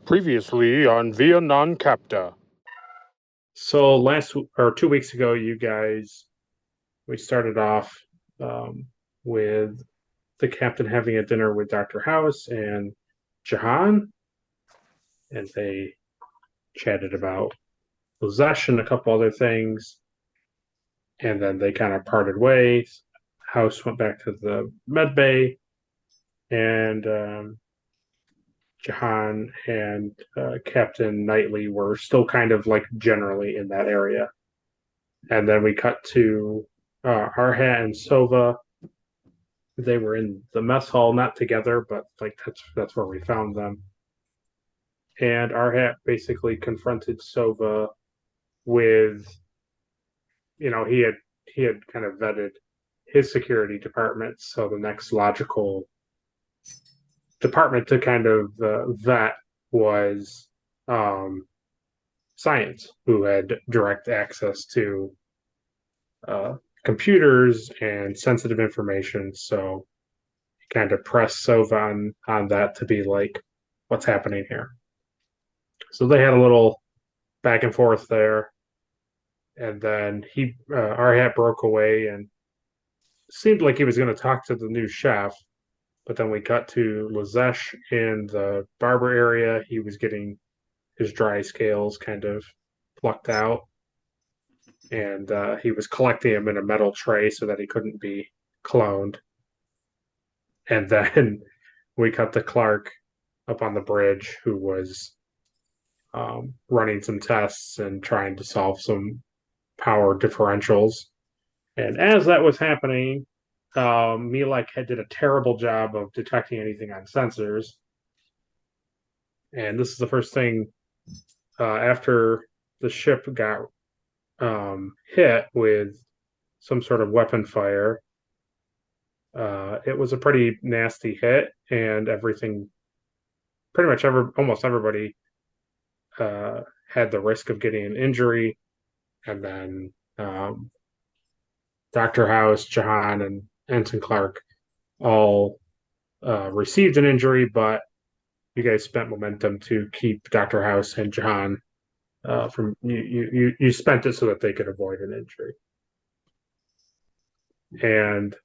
Previously on Via Non Capta. So or 2 weeks ago, we started off with the captain having a dinner with Dr. House and Jahan, and they chatted about possession, a couple other things, and then they kind of parted ways. House went back to the med bay, and Jahan and Captain Knightley were still kind of like generally in that area. And then we cut to Arhat and Sova. They were in the mess hall, not together, but like that's where we found them. And Arhat basically confronted Sova with, he had kind of vetted his security department, so the next logical department to kind of vet was science, who had direct access to uh, computers and sensitive information. So he kind of pressed Sova on that to be like, what's happening here? So they had a little back and forth there. And then Arhat broke away and seemed like he was going to talk to the new chef. But then we cut to Lazesh in the barber area. He was getting his dry scales kind of plucked out, and he was collecting them in a metal tray so that he couldn't be cloned. And then we cut to Clark up on the bridge, who was running some tests and trying to solve some power differentials. And as that was happening, Milek had did a terrible job of detecting anything on sensors. And this is the first thing after the ship got hit with some sort of weapon fire. It was a pretty nasty hit, and everything, pretty much almost everybody had the risk of getting an injury. And then Dr. House, Jahan, and Ensign Clark all received an injury, but you guys spent momentum to keep Dr. House and Jahan from you spent it so that they could avoid an injury. And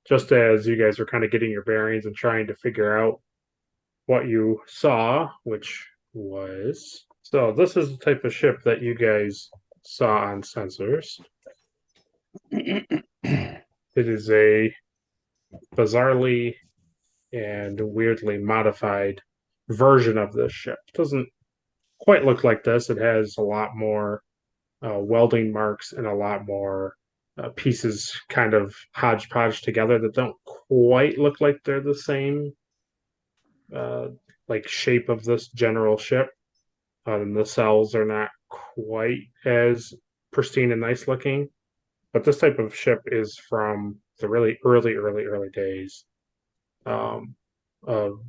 just as you guys are kind of getting your bearings and trying to figure out what you saw, which was so this is the type of ship that you guys saw on sensors. It is a bizarrely and weirdly modified version of this ship. It doesn't quite look like this. It has a lot more welding marks and a lot more pieces kind of hodgepodge together that don't quite look like they're the same uh, like shape of this general ship. The cells are not quite as pristine and nice looking, but this type of ship is from the really early days um, of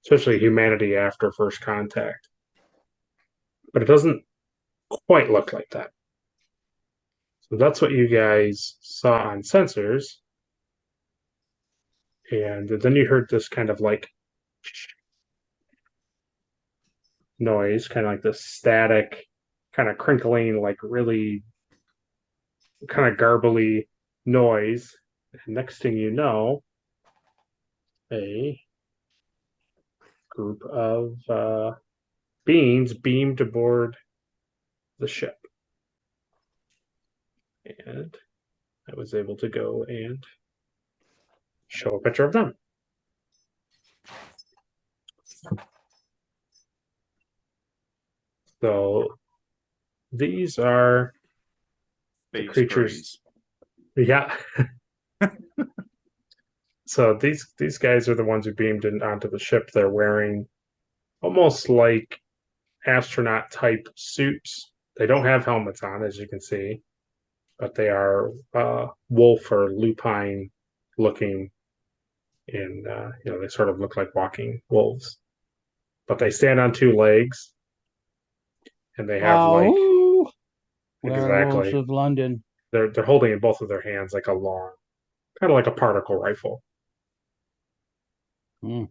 especially humanity after first contact. But it doesn't quite look like that. So that's what you guys saw on sensors. And then you heard this kind of like noise, kind of like this static, kind of crinkling, like really kind of garbly noise. And next thing you know, a group of beings beamed aboard the ship. And I was able to go and show a picture of them. So these are the Space creatures. Marines. Yeah. So these guys are the ones who beamed onto the ship. They're wearing almost like astronaut type suits. They don't have helmets on, as you can see, but they are wolf or lupine looking. In they sort of look like walking wolves, but they stand on two legs, and they have like Oh, werewolves exactly of London. they're holding in both of their hands like a long, kind of like a particle rifle. Hmm.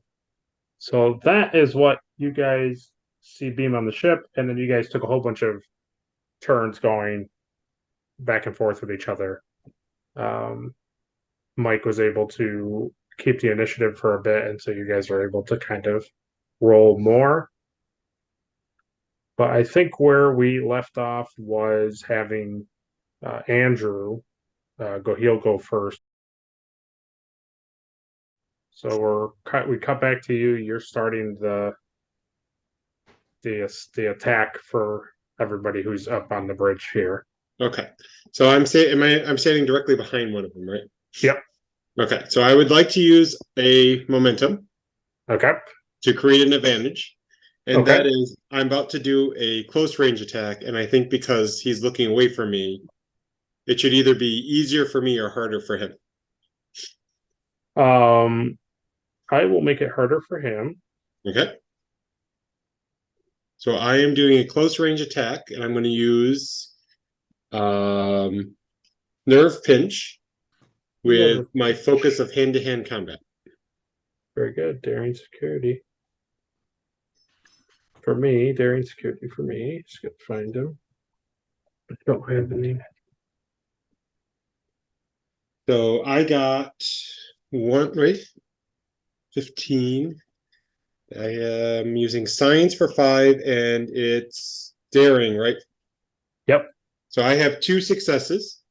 So that is what you guys see beam on the ship, and then you guys took a whole bunch of turns going back and forth with each other. Um, Mike was able to keep the initiative for a bit, and so you guys are able to kind of roll more. But I think where we left off was having Andrew go. He'll go first. So we cut back to you. You're starting the attack for everybody who's up on the bridge here. Okay. So I'm standing directly behind one of them, right? Yep. Okay. So I would like to use a momentum Okay. to create an advantage. And Okay. that is I'm about to do a close range attack, and I think because he's looking away from me, it should either be easier for me or harder for him. Um, I will make it harder for him. Okay. So I am doing a close range attack, and I'm going to use nerve pinch with Nerve my focus of hand-to-hand combat. Very good. Daring security. For me, daring security for me. Just gotta find him. I don't have any. So I got one, right? 15. I am using science for 5, and it's daring, right? Yep. So I have 2 successes.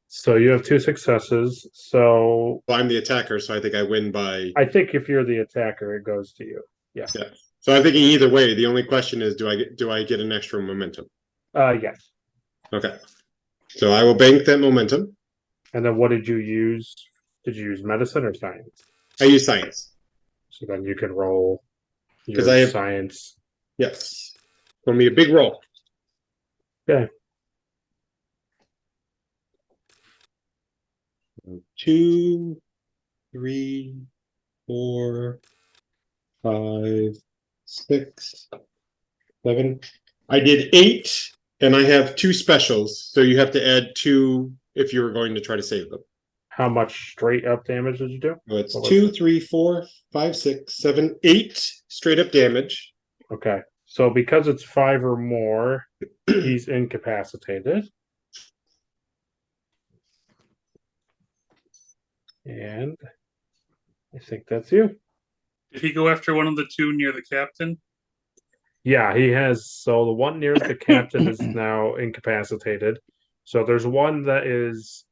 So you have two successes. So Well, I'm the attacker, so I think I win by. I think if you're the attacker, it goes to you. Yes. Yeah. So I'm thinking either way. The only question is, do I get an extra momentum? Yes. Okay. So I will bank that momentum. And then what did you use? Did you use medicine or science? I use science So then you can roll because your I have, science. yes. For me, a big roll. Okay. 2, 3, 4, 5, 6, 7. I did 8, and I have 2 specials. So you have to add 2 if you were going to try to save them. How much straight up damage did you do? So it's What was 2, it? 3, 4, 5, 6, 7, 8 straight up damage. Okay. So because it's 5 or more, he's incapacitated. And I think that's you. Did he go after one of the two near the captain? Yeah, he has. So the one near the captain is now incapacitated. So there's one that is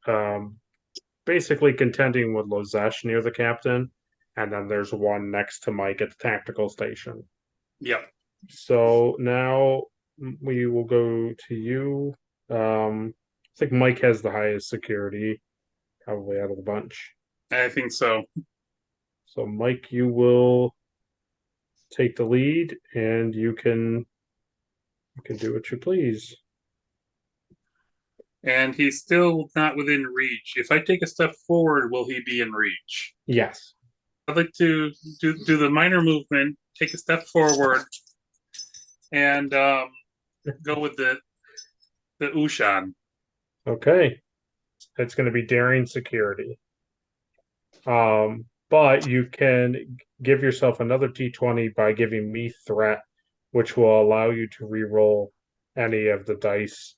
basically contending with Lozesh near the captain, and then there's one next to Mike at the tactical station. Yep. So now we will go to you. I think Mike has the highest security, probably out of the bunch. I think so. So Mike, you will take the lead, and you can do what you please. And he's still not within reach. If I take a step forward, will he be in reach? Yes. I'd like to do the minor movement, take a step forward, and go with the Ushan. Okay. It's going to be daring security. But you can give yourself another d20 by giving me threat, which will allow you to re-roll any of the dice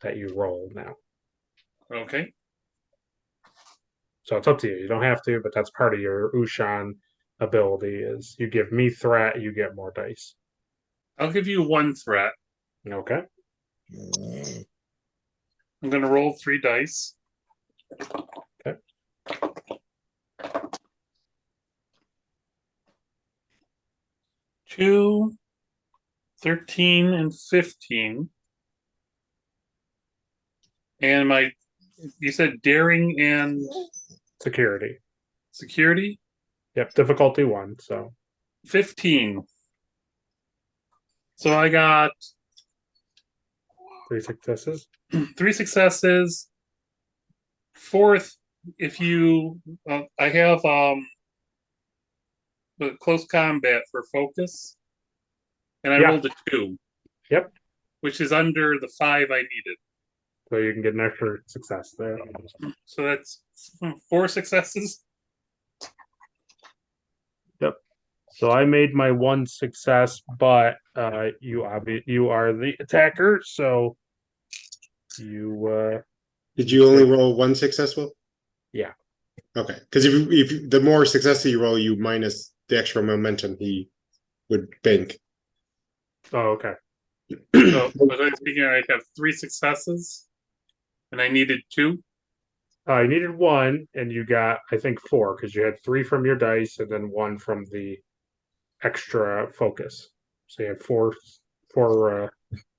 that you roll now. Okay. So it's up to you. You don't have to, but that's part of your Ushan ability is you give me threat, you get more dice. I'll give you one threat. Okay. I'm going to roll 3 dice. Okay. 2, 13, and 15. And you said daring and Security. security? Yep, difficulty 1, so 15. So I got 3 successes. 3 successes. Fourth, if you, I have close combat for focus, and I Yeah. rolled a 2. Yep. Which is under the 5 I needed. So you can get an extra success there. So that's 4 successes. So I made my one success, but you are the attacker, so you Did you only roll one successful? yeah. Okay, because if the more successes you roll, you minus the extra momentum he would bank. Oh, okay. So, was I speaking? I have 3 successes, and I needed 2. I needed one, and you got I think 4 because you had 3 from your dice and then 1 from the extra focus. So you have four Yep.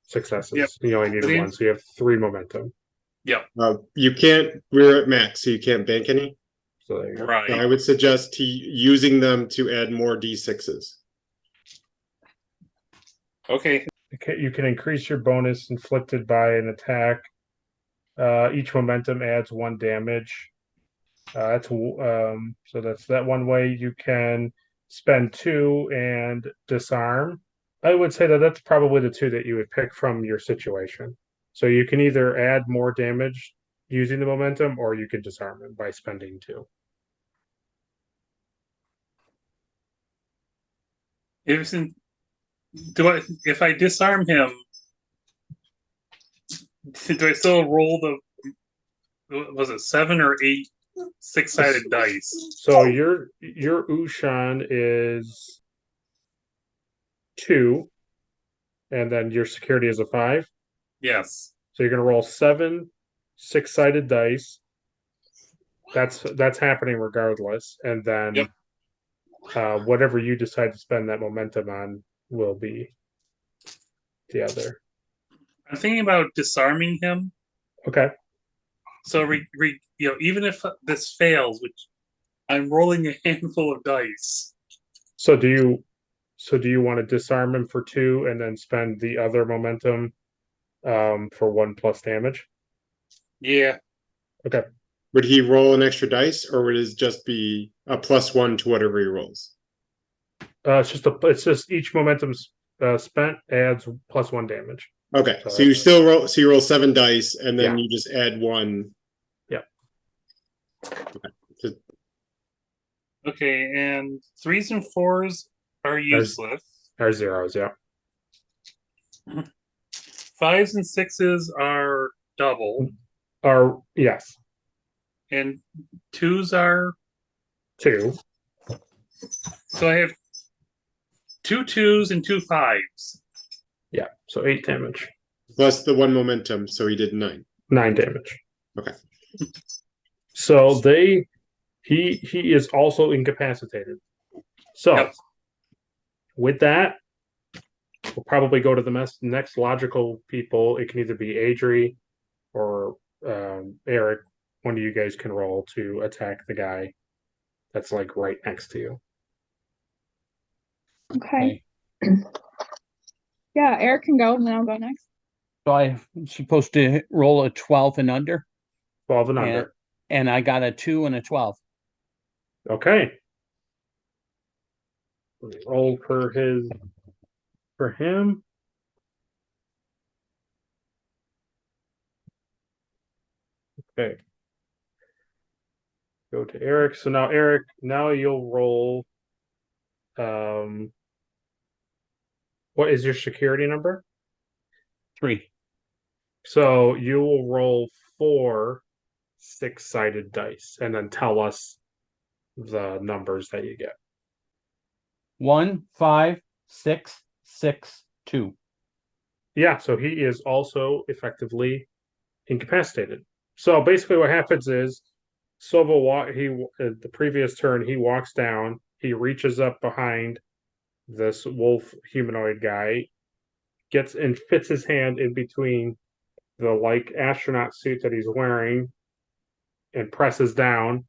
successes. You only needed See? one, so you have 3 momentum. Yep. You can't. We're at max, so you can't bank any. So there you go. So I Right. would suggest using them to add more d6s. Okay. You can increase your bonus inflicted by an attack. Each momentum adds 1 damage. So that's that one way. You can spend 2 and disarm. I would say that that's probably the 2 that you would pick from your situation. So you can either add more damage using the momentum, or you can disarm him by spending 2. If I disarm him, do I still roll was it 7 or 8 6-sided dice? So your Ushan is 2, and then your security is a 5. Yes. So you're gonna roll 7 6-sided dice. That's happening regardless, and Yep. then whatever you decide to spend that momentum on will be the other. I'm thinking about disarming him. Okay. So even if this fails, which I'm rolling a handful of dice. So do you want to disarm him for 2 and then spend the other momentum for 1 plus damage? Yeah. Okay. Would he roll an extra dice, or would it just be a +1 to whatever he rolls? It's just each momentum spent adds plus 1 damage. Okay, So so you still roll. So you roll 7 dice, and then Yeah. you just add 1. Yeah. Okay. Okay, and 3s and 4s are useless. Or zeros, yeah. 5s and 6s are double, Or yes, and 2s are 2. so I have 2 2s and 2 5s. Yeah. So 8 damage. Plus the 1 momentum, so he did 9. 9 damage. Okay. So he is also incapacitated. So Yep. with that, we'll probably go to the next logical people. It can either be Adri or Eric. One of you guys can roll to attack the guy that's like right next to you. Okay. Yeah, Eric can go, and then I'll go next. So I'm supposed to roll a 12 and under, 12 and and under. and I got a 2 and a 12. Okay. Roll for him. Okay. Go to Eric. So now Eric, now you'll roll. What is your security number? 3. So you will roll 4 6-sided dice and then tell us the numbers that you get. 1, 5, 6, 6, 2. Yeah, so he is also effectively incapacitated. So basically, what happens is Sova the previous turn he walks down, he reaches up behind this wolf humanoid guy, gets and fits his hand in between the like astronaut suit that he's wearing, and presses down,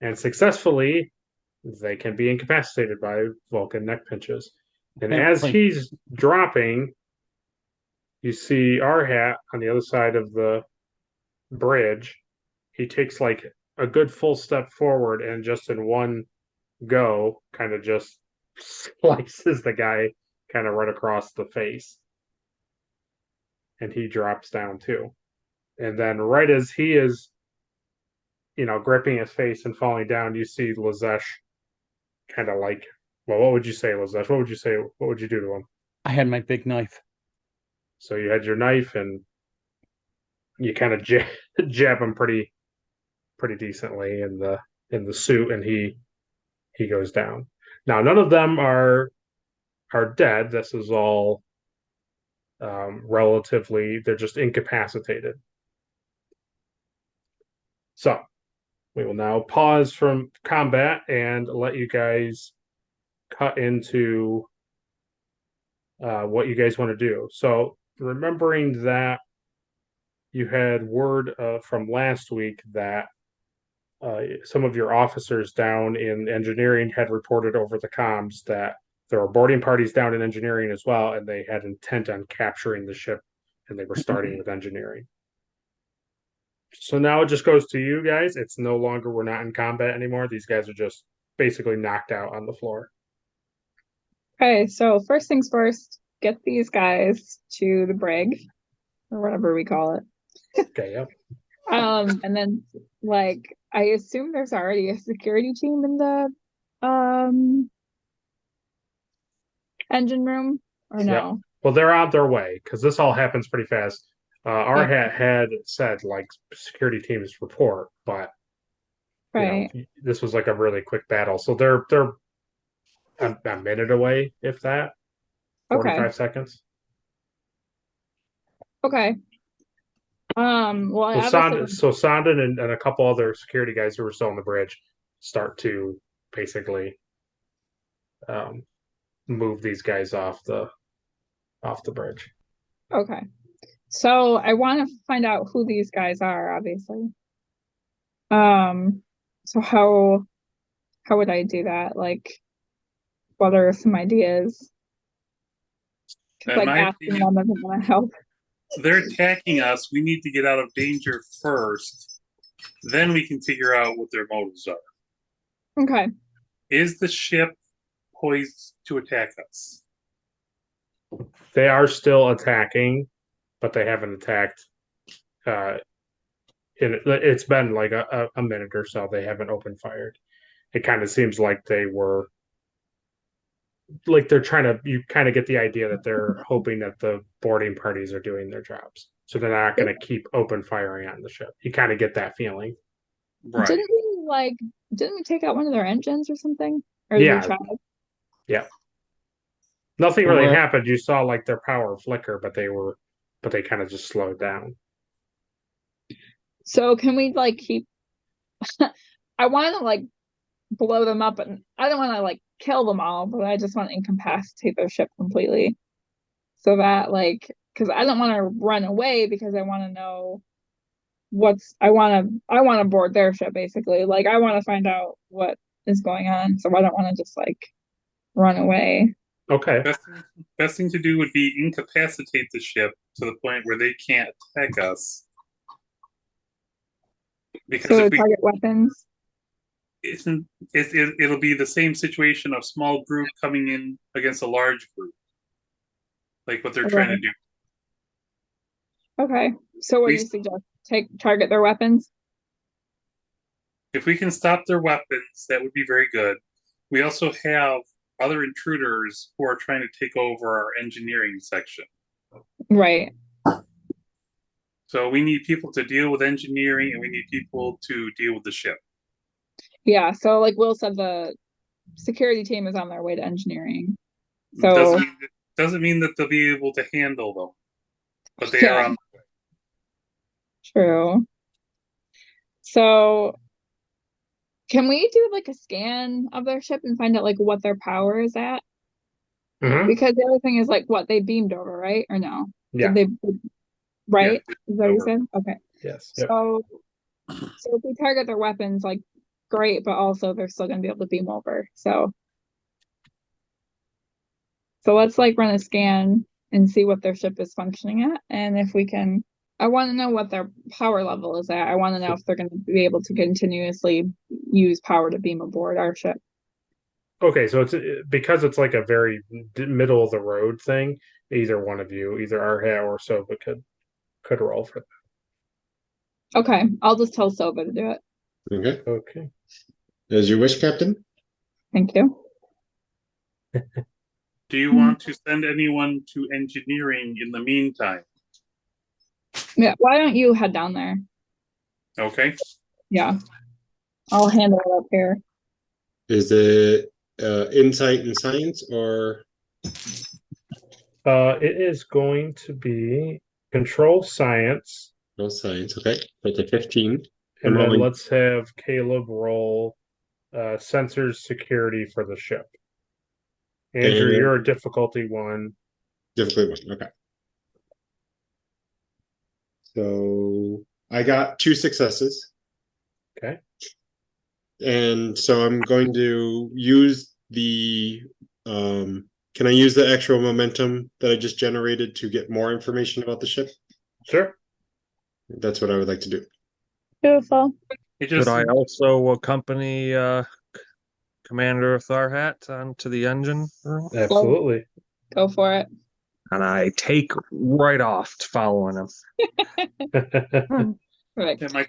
and successfully they can be incapacitated by Vulcan neck pinches. And as Apparently. he's dropping, you see our hat on the other side of the bridge. He takes like a good full step forward and just in one go, kind of just slices the guy kind of right across the face. And he drops down too. And then right as he is, gripping his face and falling down, you see Lazesh kind of like Well, what would you say, Lizette? What would you say? What would you do to him? I had my big knife. So you had your knife and you kind of jab him pretty decently in the suit, and he goes down. Now, none of them are dead. This is all relatively. They're just incapacitated. So we will now pause from combat and let you guys cut into what you guys want to do. So remembering that you had word from last week that some of your officers down in engineering had reported over the comms that there were boarding parties down in engineering as well, and they had intent on capturing the ship, and they were starting with engineering. So now it just goes to you guys. It's no longer we're not in combat anymore. These guys are just basically knocked out on the floor. Okay, so first things first, get these guys to the brig or whatever we call it. Okay, yep. And then like I assume there's already a security team in the engine room or no? Well, they're on their way because this all happens pretty fast. Our Okay. had said like security teams report, but Right. this was like a really quick battle. So they're a minute away, if that, Okay. 45 seconds. Okay. Well, I So obviously Sondon and a couple other security guys who were still on the bridge start to basically um, move these guys off the bridge. okay. So I want to find out who these guys are, obviously. So how would I do that? Like, what are some ideas? 'Cause, In like my asking opinion, them isn't gonna help. they're attacking us. We need to get out of danger first. Then we can figure out what their motives are. Okay. Is the ship poised to attack us? They are still attacking, but they haven't attacked. It's been like a minute or so. They haven't open fired. It kind of seems like they were like they're trying to. You kind of get the idea that they're hoping that the boarding parties are doing their jobs, so they're not going to keep open firing on the ship. You kind of get that feeling. Right. Didn't we take out one of their engines or something? Or did we Yeah, try? yeah. Nothing So really we're happened. You saw like their power flicker, but they kind of just slowed down. So can we like keep I want to like blow them up and I don't want to like kill them all, but I just want to incapacitate their ship completely. So that like because I don't want to run away because I want to know I want to board their ship basically. Like I want to find out what is going on. So I don't want to just like run away. Okay. Best thing to do would be incapacitate the ship to the point where they can't attack us. Because So if we target weapons. it'll be the same situation of small group coming in against a large group, like what they're trying to do. Okay. So what do you Least- suggest? Target their weapons? If we can stop their weapons, that would be very good. We also have other intruders who are trying to take over our engineering section. Right. So we need people to deal with engineering, and we need people to deal with the ship. Yeah. So like Will said, the security team is on their way to engineering. So Doesn't mean that they'll be able to handle them, but they Yeah. are on. True. So can we do like a scan of their ship and find out like what their power is at? Mhm. Because the other thing is like what they beamed over, right? Or no? Yeah. Did they right? Yeah, Is that what you over. said? Okay. Yes. Yep. So if we target their weapons, like great, but also they're still gonna be able to beam over. So let's like run a scan and see what their ship is functioning at. And if we can, I want to know what their power level is at. I want to know if they're going to be able to continuously use power to beam aboard our ship. Okay, so it's because it's like a very middle of the road thing. Either one of you, either Arhat or Soba could roll for Okay, I'll just tell Soba to do it. Okay. that. Okay. As you wish, Captain. Thank you. Do you want to send anyone to engineering in the meantime? Yeah, why don't you head down there? Okay. Yeah, I'll handle it up here. Is it insight and science or It is going to be control science, no science? Okay, that's a 15. and I'm then rolling. let's have Caleb roll sensors security for the ship. Andrew, And you're a difficulty one. difficult one. Okay. So I got 2 successes. Okay. And so I'm going to use the can I use the actual momentum that I just generated to get more information about the ship? Sure. That's what I would like to do. Beautiful. It Could just I also accompany Commander Tharhat onto the engine room? Absolutely. Go for it. And I take right off following him. Perfect. yeah,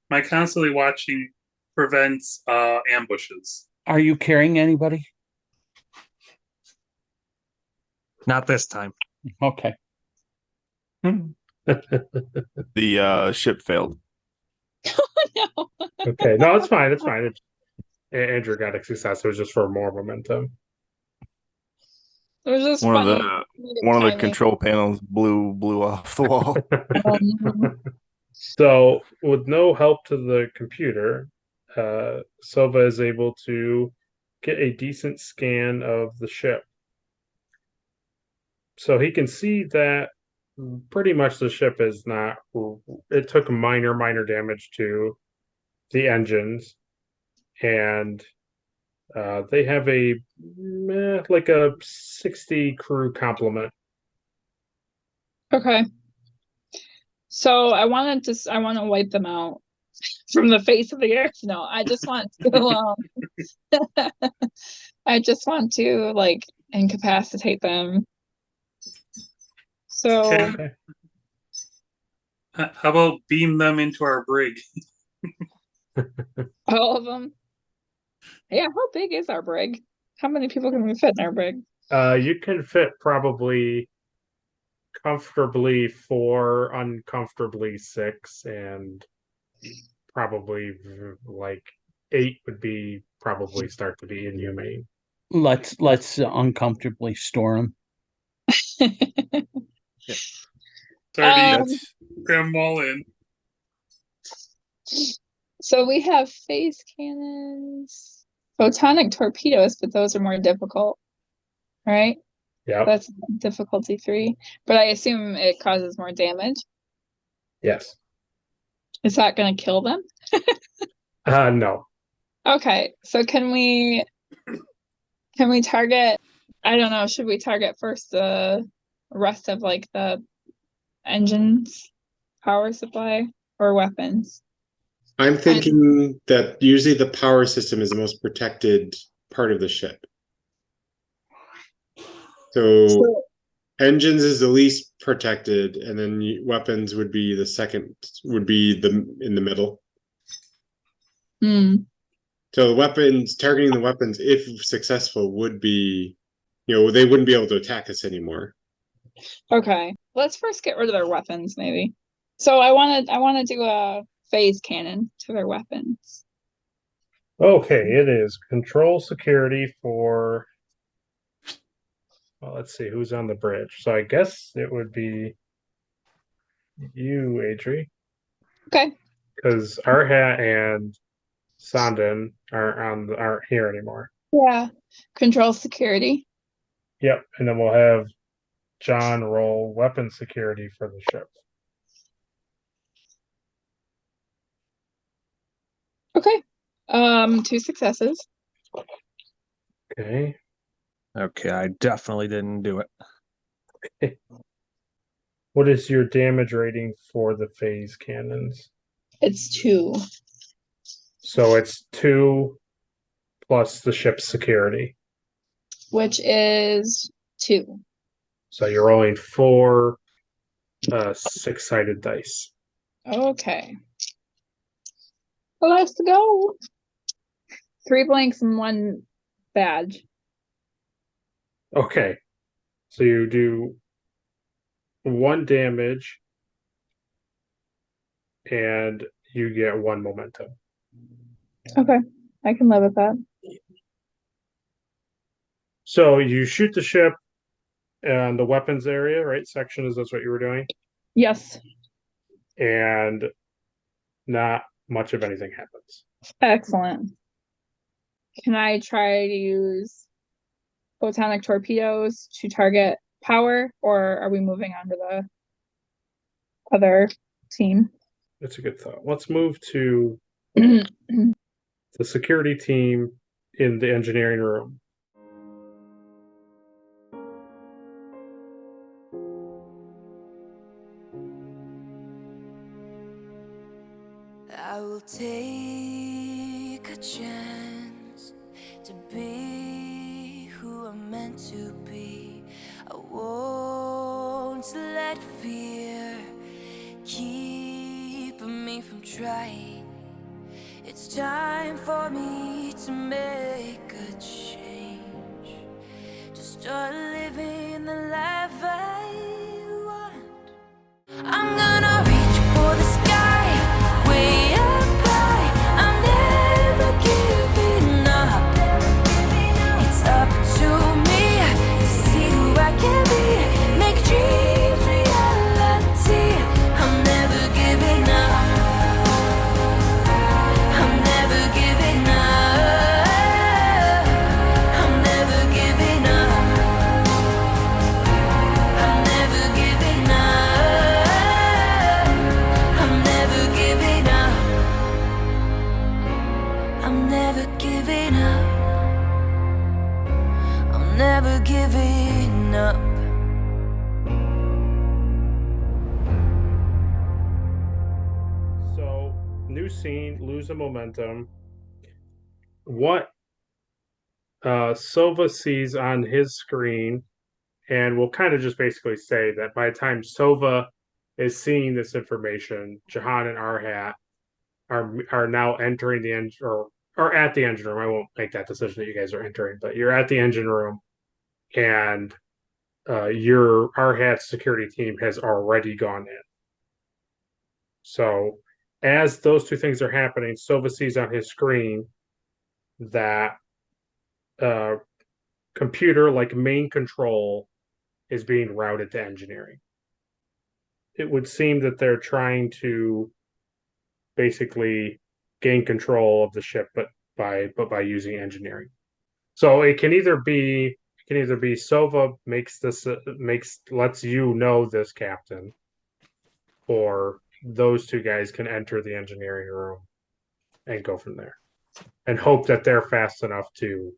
my constantly watching prevents ambushes. Are you carrying anybody? Not this time. Okay. The ship failed. No. Okay. No, it's fine. It's fine. Andrew got a success. It was just for more momentum. It was just One of funny. the comedic one of the timing. control panels blew off the wall. So, with no help to the computer, Sova is able to get a decent scan of the ship. So he can see that pretty much the ship is not. It took minor damage to the engines, and they have like a 60 crew complement. Okay. So I want to wipe them out from the face of the earth. No, I just want to I just want to like incapacitate them. So Okay. How about beam them into our brig? all of them. Yeah, how big is our brig? How many people can we fit in our brig? You can fit probably comfortably 4, uncomfortably 6, and probably like 8 would be probably start to be inhumane. Let's uncomfortably store him. Sardine, That's cram them all in. So we have phase cannons, photonic torpedoes, but those are more difficult, right? Yeah. That's difficulty 3, but I assume it causes more damage. Yes. Is that going to kill them? No. Okay, so can we target? I don't know. Should we target first the rest of like the engines, power supply, or weapons? I'm thinking that usually the power system is the most protected part of the ship. So engines is the least protected, and then weapons would be the second, would be in the middle. Hmm. So the weapons, targeting the weapons, if successful, would be, they wouldn't be able to attack us anymore. Okay, let's first get rid of their weapons, maybe. So I want to do a phase cannon to their weapons. Okay, it is control security for. Well, let's see who's on the bridge. So I guess it would be you, Adri, Okay. because Arhat and Sandin aren't here anymore. Yeah. Control security. Yep, and then we'll have John roll weapon security for the ship. Okay. 2 successes. Okay. Okay, I definitely didn't do it. What is your damage rating for the phase cannons? It's 2. So it's 2 plus the ship's security. Which is 2. So you're rolling 4 6-sided dice. Okay. Let's go. 3 blanks and 1 badge. Okay. So you do 1 damage and you get 1 momentum. Okay, I can live with that. So you shoot the ship and the weapons area, right? Section is that's what you were doing, Yes, and not much of anything happens. excellent. Can I try to use photonic torpedoes to target power, or are we moving on to the other team? That's a good thought. Let's move to the security team in the engineering room. I will take a chance to be who I'm meant to be. I won't let fear keep me from trying. It's time for me to make a change, to start living the life I want. I'm gonna reach for the sky, way up high. I'm never giving up. It's up to me to see who I can be, make dreams reality. I'm never giving up. I'm never giving up. I'm never giving up. I'm never giving up. I'm never giving up. I'm never giving up. I'm never giving up. So, new scene, lose a momentum. What Sova sees on his screen, and we'll kind of just basically say that by the time Sova is seeing this information, Jahan and Arhat are now entering the engine or at the engine room. I won't make that decision that you guys are entering, but you're at the engine room, and your Arhat's security team has already gone in. So as those two things are happening, Sova sees on his screen that computer like main control is being routed to engineering. It would seem that they're trying to basically gain control of the ship, but by using engineering. So it can either be Sova lets you know this, captain, or those two guys can enter the engineering room and go from there and hope that they're fast enough to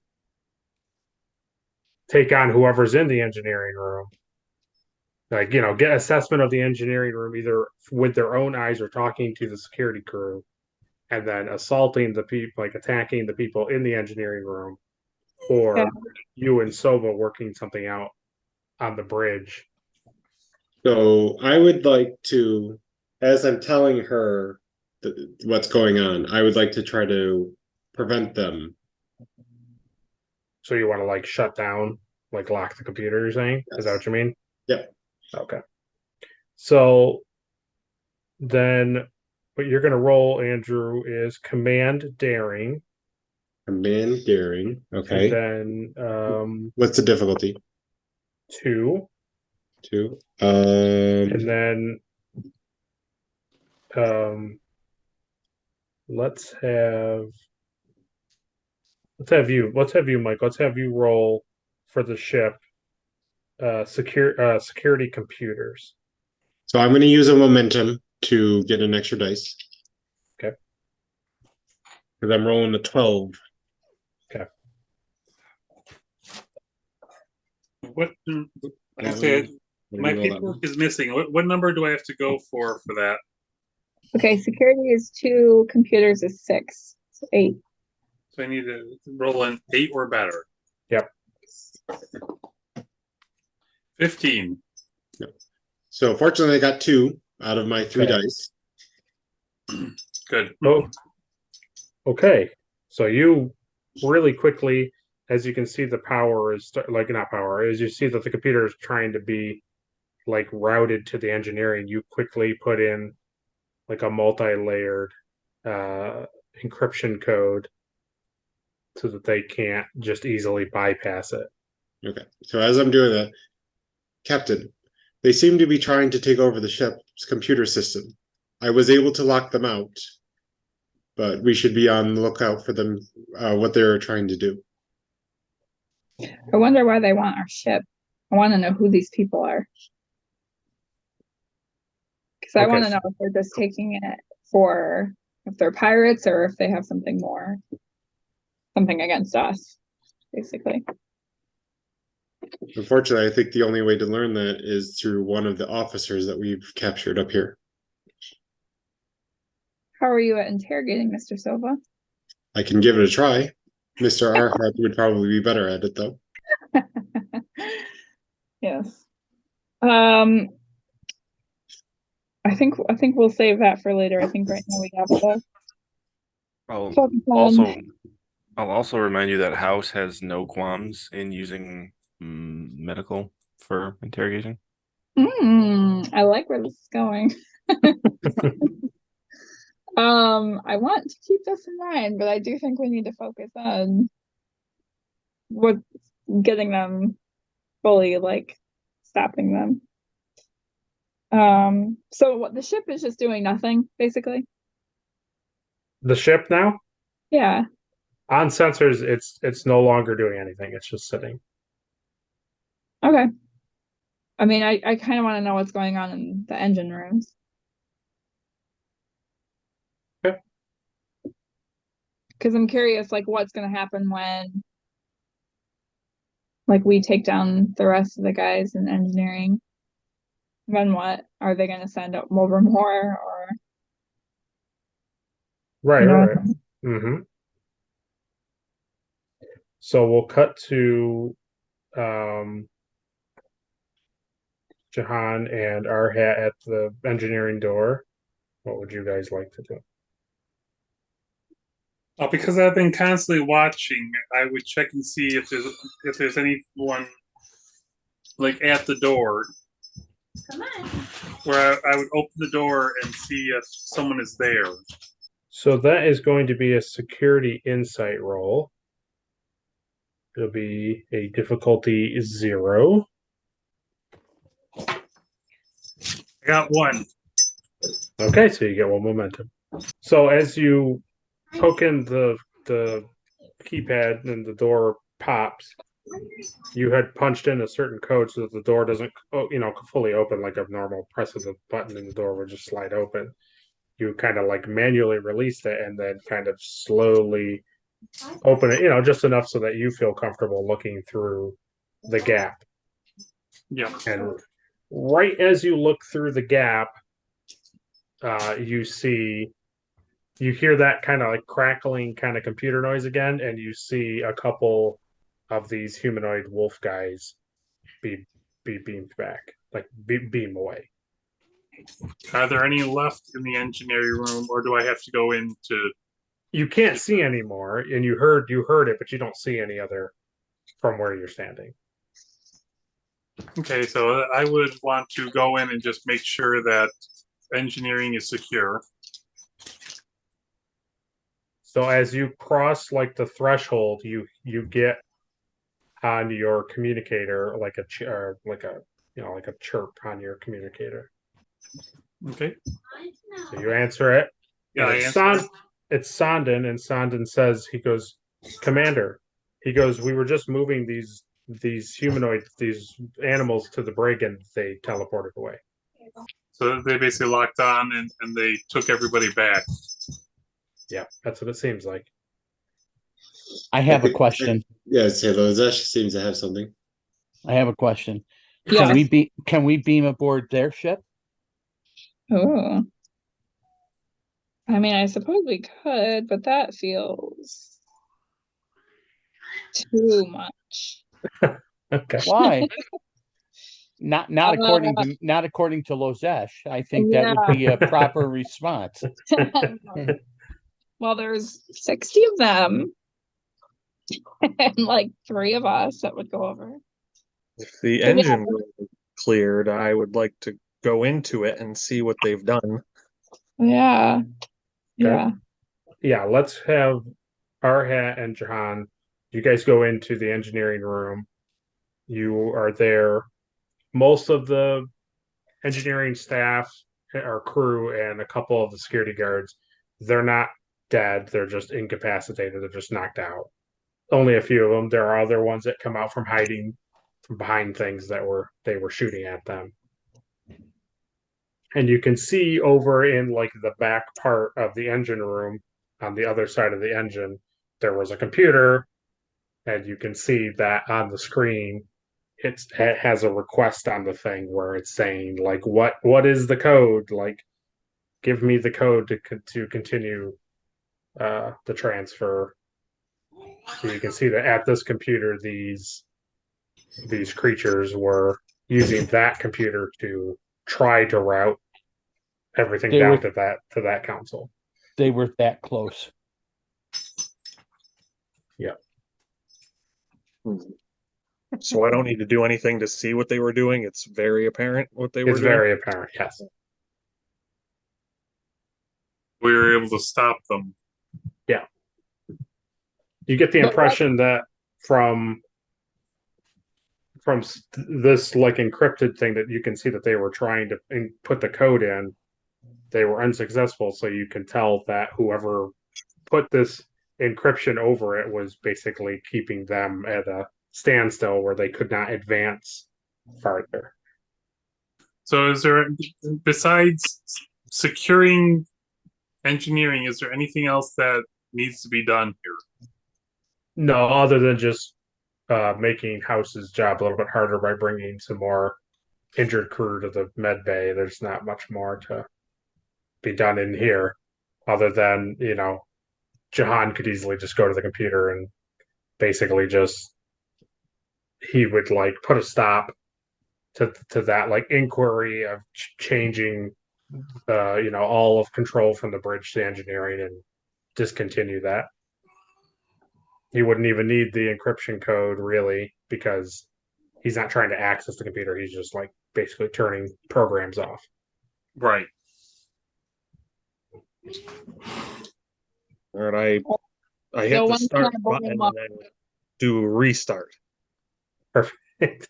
take on whoever's in the engineering room. Like, get assessment of the engineering room either with their own eyes or talking to the security crew, and then assaulting the people, like attacking the people in the engineering room, or Yeah. you and Sova working something out on the bridge. So I would like to, as I'm telling her what's going on, I would like to try to prevent them. So you want to like shut down, like lock the computer, you're saying? Is that what you mean? Yep. Okay. So then what you're going to roll, Andrew, is command daring. Command daring. Okay. And then What's the difficulty? 2. 2. And then let's have you, Mike. Let's have you roll for the ship security computers. So I'm going to use a momentum to get an extra dice. Okay. Because I'm rolling a 12. Okay. What? I said my paperwork is missing. What number do I have to go for that? Okay, security is 2, computers is 6, so 8. So I need to roll an 8 or better. Yep. 15. Yep. So fortunately, I got 2 out of my 3 dice. Good. Oh, okay. So you really quickly, as you can see, the power is like not power. As you see that the computer is trying to be like routed to the engineering, you quickly put in like a multi-layered encryption code so that they can't just easily bypass it. Okay. So as I'm doing that, Captain, they seem to be trying to take over the ship's computer system. I was able to lock them out, but we should be on the lookout for them, what they're trying to do. I wonder why they want our ship. I want to know who these people are. Because I Okay, want to so- know if they're just taking it for if they're pirates or if they have something more, something against us, basically. Unfortunately, I think the only way to learn that is through one of the officers that we've captured up here. How are you at interrogating Mr. Silva? I can give it a try. Mr. Arhart would probably be better at it, though. Yes. I think we'll save that for later. I think right now we have to I'll focus on. also I'll also remind you that House has no qualms in using medical for interrogation. I like where this is going. I want to keep this in mind, but I do think we need to focus on what getting them fully like stopping them. So what the ship is just doing nothing, basically. The ship now Yeah. on sensors, it's no longer doing anything. It's just sitting. Okay. I mean, I kind of want to know what's going on in the engine rooms. Okay. Because I'm curious, like, what's going to happen when, like, we take down the rest of the guys in engineering. Then what? Are they going to send over more, or Right, you know? right. Mm-hmm. So we'll cut to Jahan and Arhat at the engineering door. What would you guys like to do? Because I've been constantly watching, I would check and see if there's anyone like at the door. Come on. Where I would open the door and see if someone is there. So that is going to be a security insight roll. It'll be a difficulty 0. I got 1. Okay, so you get 1 momentum. So as you poke in the keypad and the door pops, you had punched in a certain code so that the door doesn't, fully open like a normal press of the button and the door would just slide open. You kind of like manually released it and then kind of slowly open it, just enough so that you feel comfortable looking through the gap. Yeah. And right as you look through the gap, you hear that kind of like crackling kind of computer noise again, and you see a couple of these humanoid wolf guys be beamed back, like beam away. Are there any left in the engineering room, or do I have to go into? You can't see anymore, and you heard it, but you don't see any other from where you're standing. Okay, so I would want to go in and just make sure that engineering is secure. So as you cross like the threshold, you get on your communicator like a chirp on your communicator. Okay. So you answer it. Yeah, I it's answer. It's Sandin, and Sandin says, he goes, Commander. He goes, we were just moving these these animals to the brig, and they teleported away. So they basically locked on and they took everybody back. Yeah, that's what it seems like. I have a question. Yes, hello. Zesh seems to have something. I have a question. Yeah. Can we beam aboard their ship? Oh. I mean, I suppose we could, but that feels too much. Okay. Why? Not according to Lozesh. I think that would be a proper response. Well, there's 60 of them. and like 3 of us that would go over. If the But yeah, engine room is cleared, I would like to go into it and see what they've done. yeah, Okay. yeah. Yeah, let's have Arhat and Jahan. You guys go into the engineering room. You are there. Most of the engineering staff or crew and a couple of the security guards, they're not dead. They're just incapacitated. They're just knocked out. Only a few of them. There are other ones that come out from hiding from behind things that they were shooting at them. And you can see over in like the back part of the engine room on the other side of the engine, there was a computer, and you can see that on the screen it has a request on the thing where it's saying like what is the code, like give me the code to continue the transfer. So you can see that at this computer these creatures were using that computer to try to route everything They down were to that console. they were that close. Yeah. So I don't need to do anything to see what they were doing. It's very apparent what they were It's doing. very apparent, yes. We were able to stop them. You get the But what- impression that from this like encrypted thing that you can see that they were trying to put the code in, they were unsuccessful. So you can tell that whoever put this encryption over it was basically keeping them at a standstill where they could not advance farther. So is there, besides securing engineering, is there anything else that needs to be done here? No, other than just making House's job a little bit harder by bringing some more injured crew to the med bay. There's not much more to be done in here, other than Jahan could easily just go to the computer and basically just he would like put a stop to that like inquiry of changing all of control from the bridge to engineering and discontinue that. He wouldn't even need the encryption code really because he's not trying to access the computer. He's just like basically turning programs off. Right. All right, I hit So the one start time I button and up. then do restart Perfect.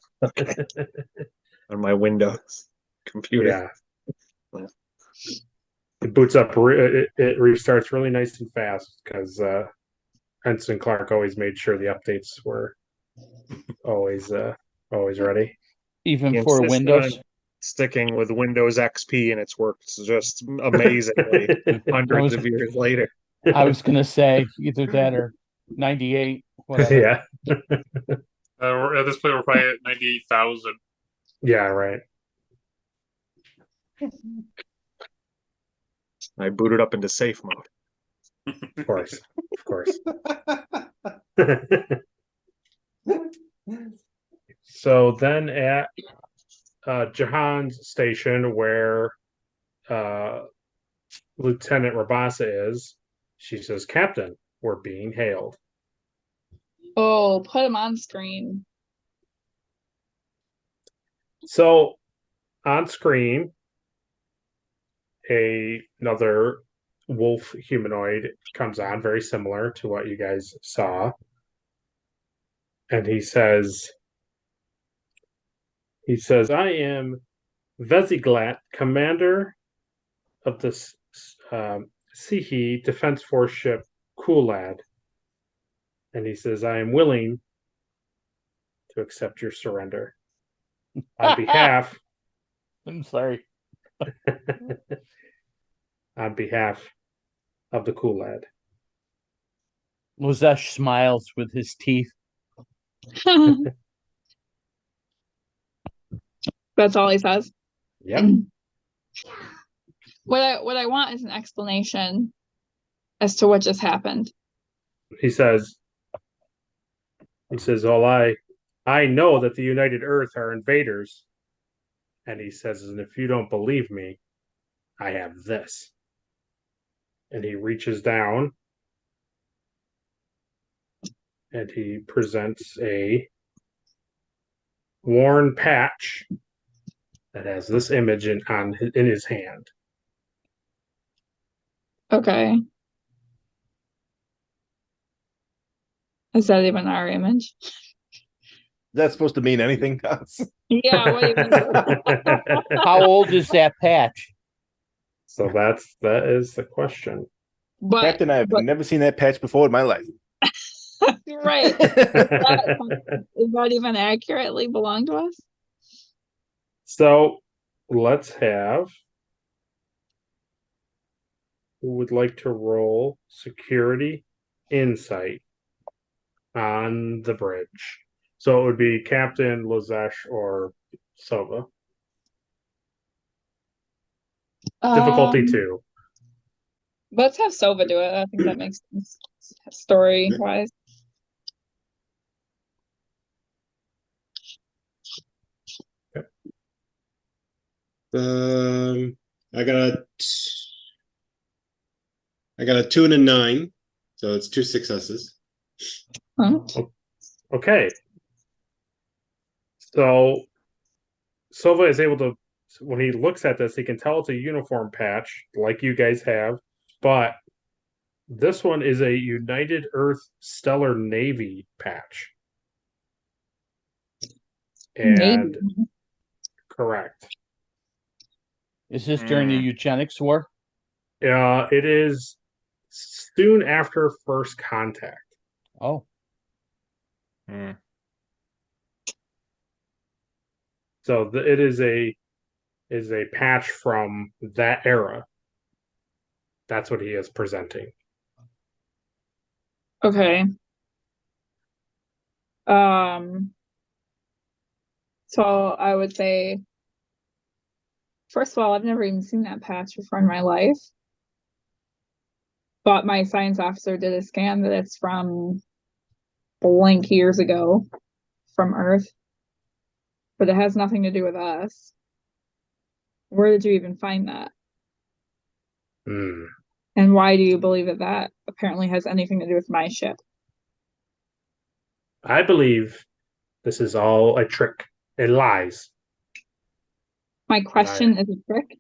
on my Windows computer. Yeah. It boots up. It restarts really nice and fast because Henson Clark always made sure the updates were always ready. Even He for insisted on Windows. sticking with Windows XP, and it's worked just amazingly hundreds of years later. I was gonna say either that or 98, whatever. Yeah. At this point, we're probably at 98,000. Yeah. Right. I booted up into safe mode. Of course. Of course. So then at Jahan's station, where Lieutenant Rabasa is, she says, "Captain, we're being hailed." Oh, put him on screen. So on screen, another wolf humanoid comes on, very similar to what you guys saw. And he says, "I am Vesiglat, commander of the Sihi Defense Force ship Kulad." And he says, "I am willing to accept your surrender on behalf I'm sorry. on behalf of the Kulad." Lozesh smiles with his teeth. That's all he says. Yep. What I want is an explanation as to what just happened. He says, "Well, I know that the United Earth are invaders." And he says, "And if you don't believe me, I have this." And he reaches down and he presents a worn patch that has this image in his hand. Okay. Is that even our image? That's supposed to mean anything to us? Yeah, what do you mean? How old is that patch? So that is the question. But Captain, I've never seen that patch before in my life. right. Is that even accurately belong to us? So let's have who would like to roll security insight on the bridge. So it would be Captain Lazesh or Sova. Difficulty 2. Let's have Sova do it. I think that makes sense story wise. I got a 2 and a 9, so it's 2 successes. Huh? Okay. So Sova is able to, when he looks at this, he can tell it's a uniform patch like you guys have, but this one is a United Earth Stellar Navy patch. And Maybe. correct. Is this during the eugenics war? It is soon after first contact. Oh, So it is a patch from that era. That's what he is presenting. Okay. So I would say, first of all, I've never even seen that patch before in my life. But my science officer did a scan that it's from blank years ago from Earth. But it has nothing to do with us. Where did you even find that? And why do you believe that that apparently has anything to do with my ship? I believe this is all a trick, a lies. My question is a trick?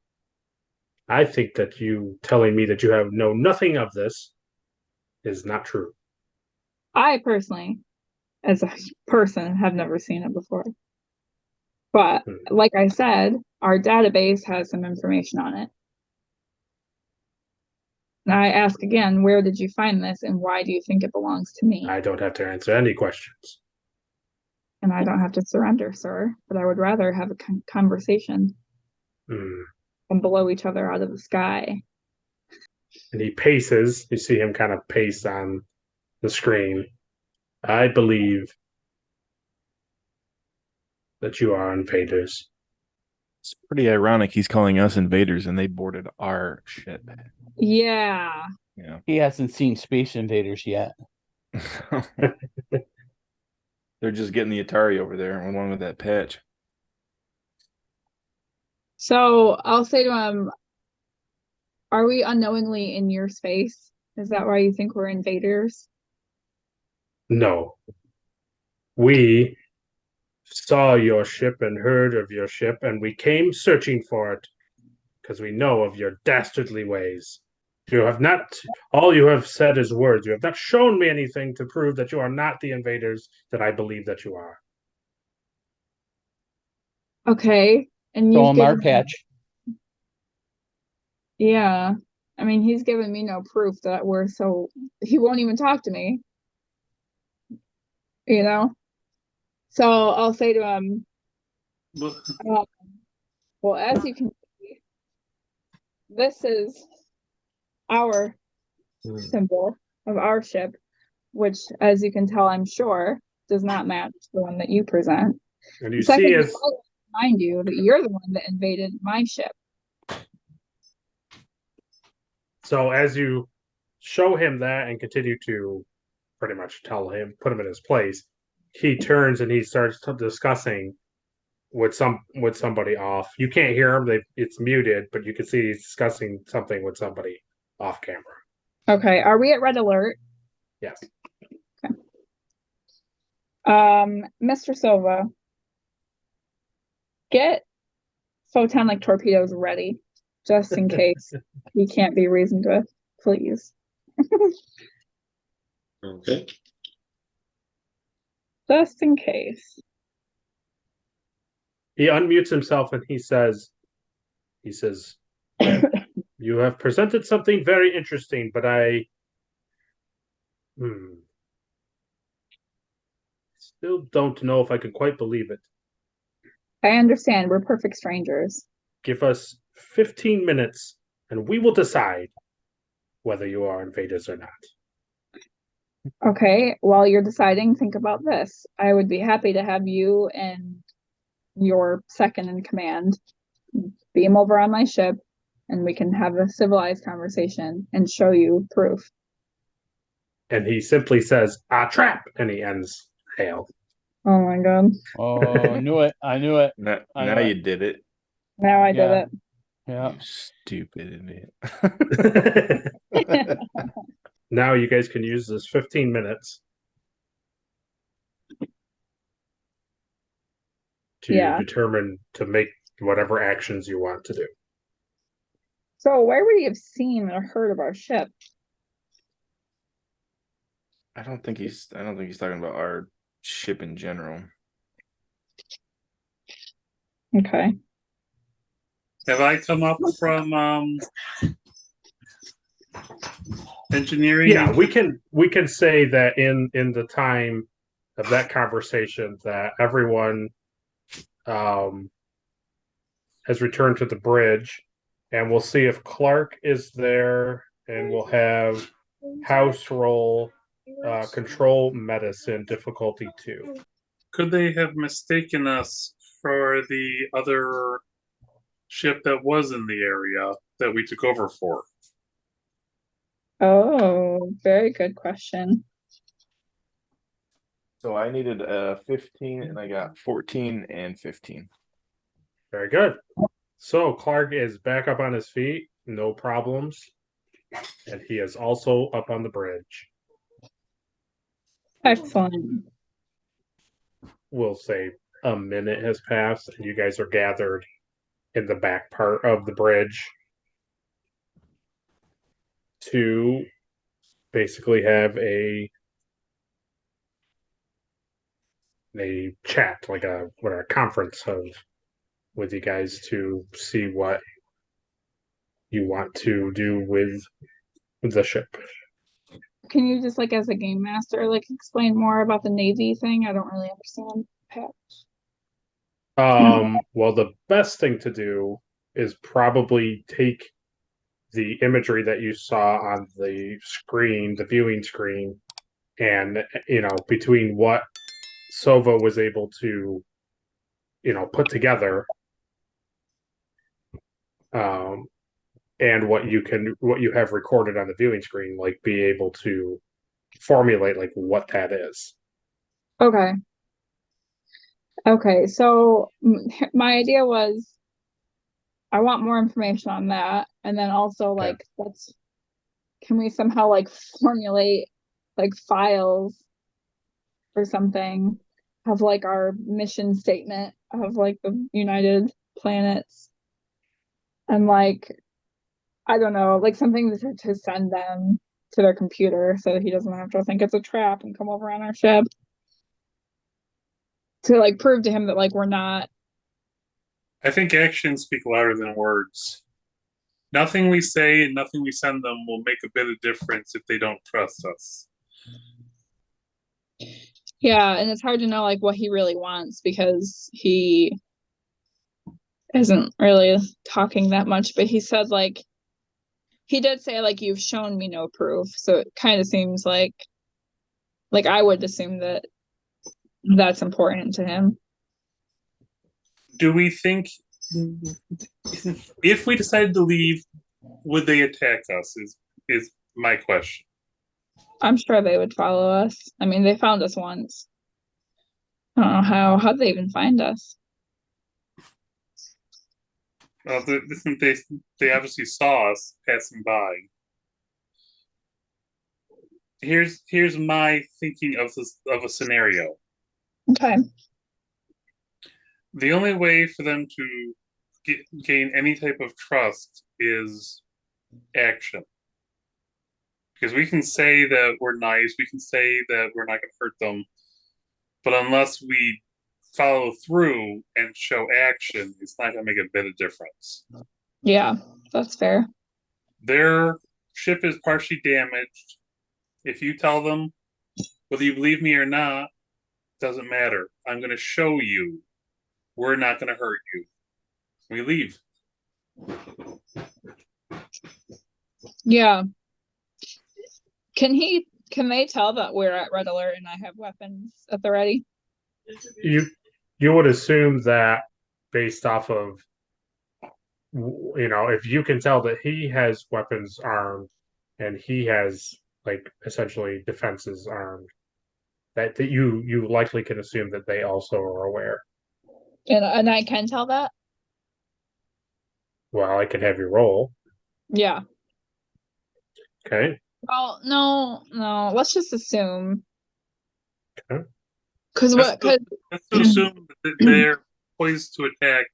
I think that you telling me that you have know nothing of this is not true. I personally, as a person, have never seen it before. But like I said, our database has some information on it. And I ask again, where did you find this and why do you think it belongs to me? I don't have to answer any questions. And I don't have to surrender, sir, but I would rather have a conversation than blow each other out of the sky. And he paces. You see him kind of pace on the screen. I believe that you are invaders. It's pretty ironic he's calling us invaders and they boarded our ship. Yeah. He hasn't seen Space Invaders yet. They're just getting the Atari over there along with that patch. So I'll say to him, are we unknowingly in your space? Is that why you think we're invaders? No. We saw your ship and heard of your ship, and we came searching for it because we know of your dastardly ways. You have not, all you have said is words. You have not shown me anything to prove that you are not the invaders that I believe that you are. Okay. And So you've am our given patch. Yeah. I mean, he's given me no proof that we're so, he won't even talk to me. You know? So I'll say to him, well, as you can see, this is our symbol of our ship, which, as you can tell, I'm sure, does not match the one that you present. And you Second, see as I remind you that you're the one that invaded my ship. so as you show him that and continue to pretty much tell him, put him in his place, he turns and he starts discussing with somebody off. You can't hear him; it's muted, but you can see he's discussing something with somebody off camera. Okay, are we at red alert? Yes. Okay. Mr. Silva, get photonic torpedoes ready, just in case he can't be reasoned with, please. Okay. Just in case. He unmutes himself and he says, you have presented something very interesting, but I still don't know if I can quite believe it. I understand we're perfect strangers. Give us 15 minutes and we will decide whether you are invaders or not. Okay, while you're deciding, think about this. I would be happy to have you and your second in command beam over on my ship and we can have a civilized conversation and show you proof. And he simply says, a trap, and he ends hail. Oh my god. Oh, knew it. I knew it. Now, I now know you it. did it. Now I did Yeah. it. Yeah. You stupid idiot. Now you guys can use this 15 minutes to determine to make whatever actions you want to do. So where would he have seen or heard of our ship? I don't think he's talking about our ship in general. Okay. Have I come up from engineering? Yeah, we can say that in the time of that conversation that everyone has returned to the bridge, and we'll see if Clark is there, and we'll have house roll control medicine difficulty 2. Could they have mistaken us for the other ship that was in the area that we took over for? Oh, very good question. So I needed 15 and I got 14 and 15. Very good. So Clark is back up on his feet, no problems. And he is also up on the bridge. Excellent. We'll say a minute has passed and you guys are gathered in the back part of the bridge to basically have a chat, like a conference with you guys to see what you want to do with the ship. Can you just as a game master, explain more about the Navy thing? I don't really understand. Well, the best thing to do is probably take the imagery that you saw on the screen, the viewing screen, and between what Sova was able to put together, and what you have recorded on the viewing screen, be able to formulate what that is. Okay. Okay, so my idea was I want more information on that, and then also can we somehow formulate files or something of our mission statement of the United Planets, and I don't know, something to send them to their computer so that he doesn't have to think it's a trap and come over on our ship, to prove to him that we're not. I think actions speak louder than words. Nothing we say and nothing we send them will make a bit of difference if they don't trust us. Yeah, and it's hard to know what he really wants because he isn't really talking that much, but he said he did say you've shown me no proof, so it kind of seems like I would assume that that's important to him. Do we think if we decided to leave, would they attack us? Is my question. I'm sure they would follow us. I mean, they found us once. I don't know how'd they even find us? Well, they obviously saw us passing by. Here's my thinking of a scenario. Okay. The only way for them to gain any type of trust is action. Because we can say that we're nice, we can say that we're not going to hurt them, but unless we follow through and show action, it's not going to make a bit of difference. Yeah, that's fair. Their ship is partially damaged. If you tell them, whether you believe me or not, doesn't matter. I'm going to show you. We're not going to hurt you. We leave. Yeah. Can they tell that we're at red alert and I have weapons at the ready? You would assume that based off of, if you can tell that he has weapons armed and he has like essentially defenses armed, that you likely can assume that they also are aware. And I can tell that? Well, I can have you roll. Yeah. Okay. Well, no. Let's just assume. Okay. Because Let's to assume that they're poised to attack.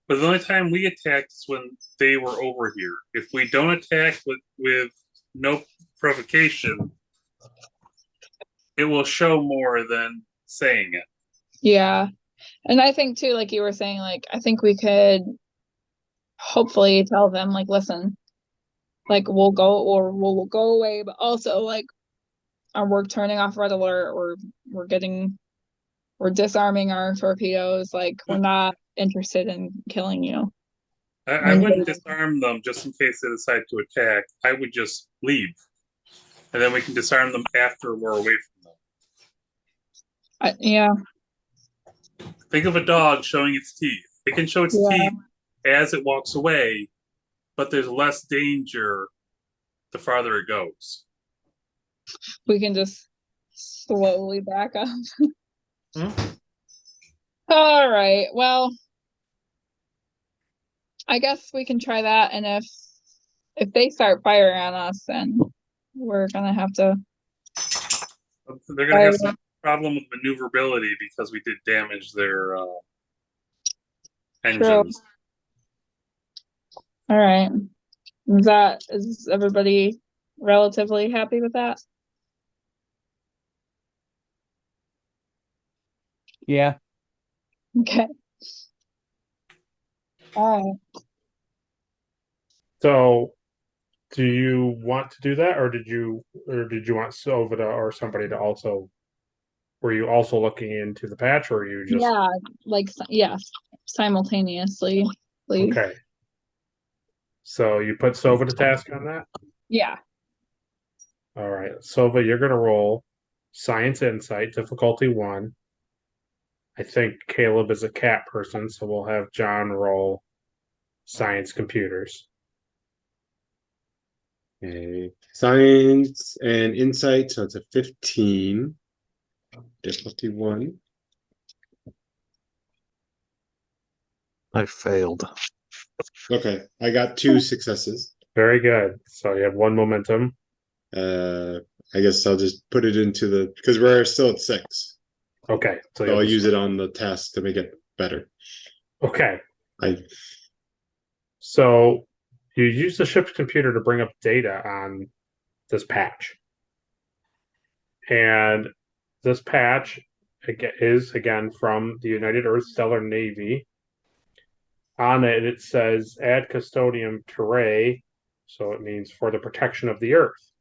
But the only time we attacked is when they were over here. If we don't attack with no provocation, it will show more than saying it. Yeah. And I think too, like you were saying, like I think we could hopefully tell them, like, listen, like we'll go away, but also like we're turning off red alert, we're disarming our torpedoes, like we're not interested in killing you. I wouldn't disarm them just in case they decide to attack. I would just leave. And then we can disarm them after we're away from them. Yeah. Think of a dog showing its teeth. It can show its teeth as it walks away, but there's less danger the farther it goes. We can just slowly back up. All right. Well, I guess we can try that, and if they start firing on us, then we're gonna have to. They're gonna have some problem with maneuverability because we did damage their engines. All right. Is everybody relatively happy with that? Yeah. Okay. All right. So, do you want to do that, or did you want Sova or somebody to also? Were you also looking into the patch, or were you just? Yeah, like yes, simultaneously, please. Okay. So you put Sova to task on that? Yeah. All right. Sova, you're gonna roll Science Insight, difficulty 1. I think Caleb is a cat person, so we'll have John roll Science Computers. Okay. Science and Insight, so it's a 15. Difficulty 1. I failed. Okay, I got 2 successes. Very good. So you have 1 momentum. I guess I'll just put it into the because we're still at 6. Okay. So I'll use it on the task to make it better. Okay. So you use the ship's computer to bring up data on this patch. And this patch is again from the United Earth Stellar Navy. On it, it says ad custodium terrae, so it means for the protection of the Earth.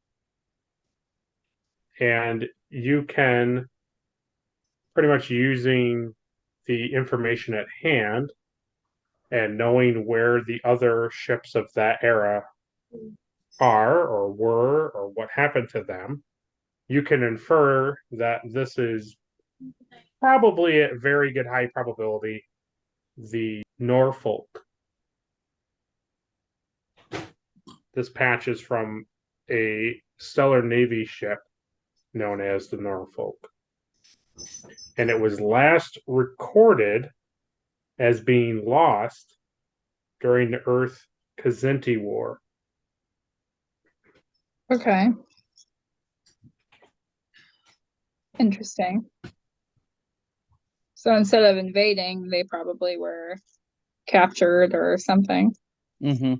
And you can pretty much using the information at hand and knowing where the other ships of that era are or were or what happened to them, you can infer that this is probably at very good high probability the Norfolk. This patch is from a Stellar Navy ship known as the Norfolk. And it was last recorded as being lost during the Earth Kzinti War. Okay. Interesting. So instead of invading, they probably were captured or something. Mm-hmm.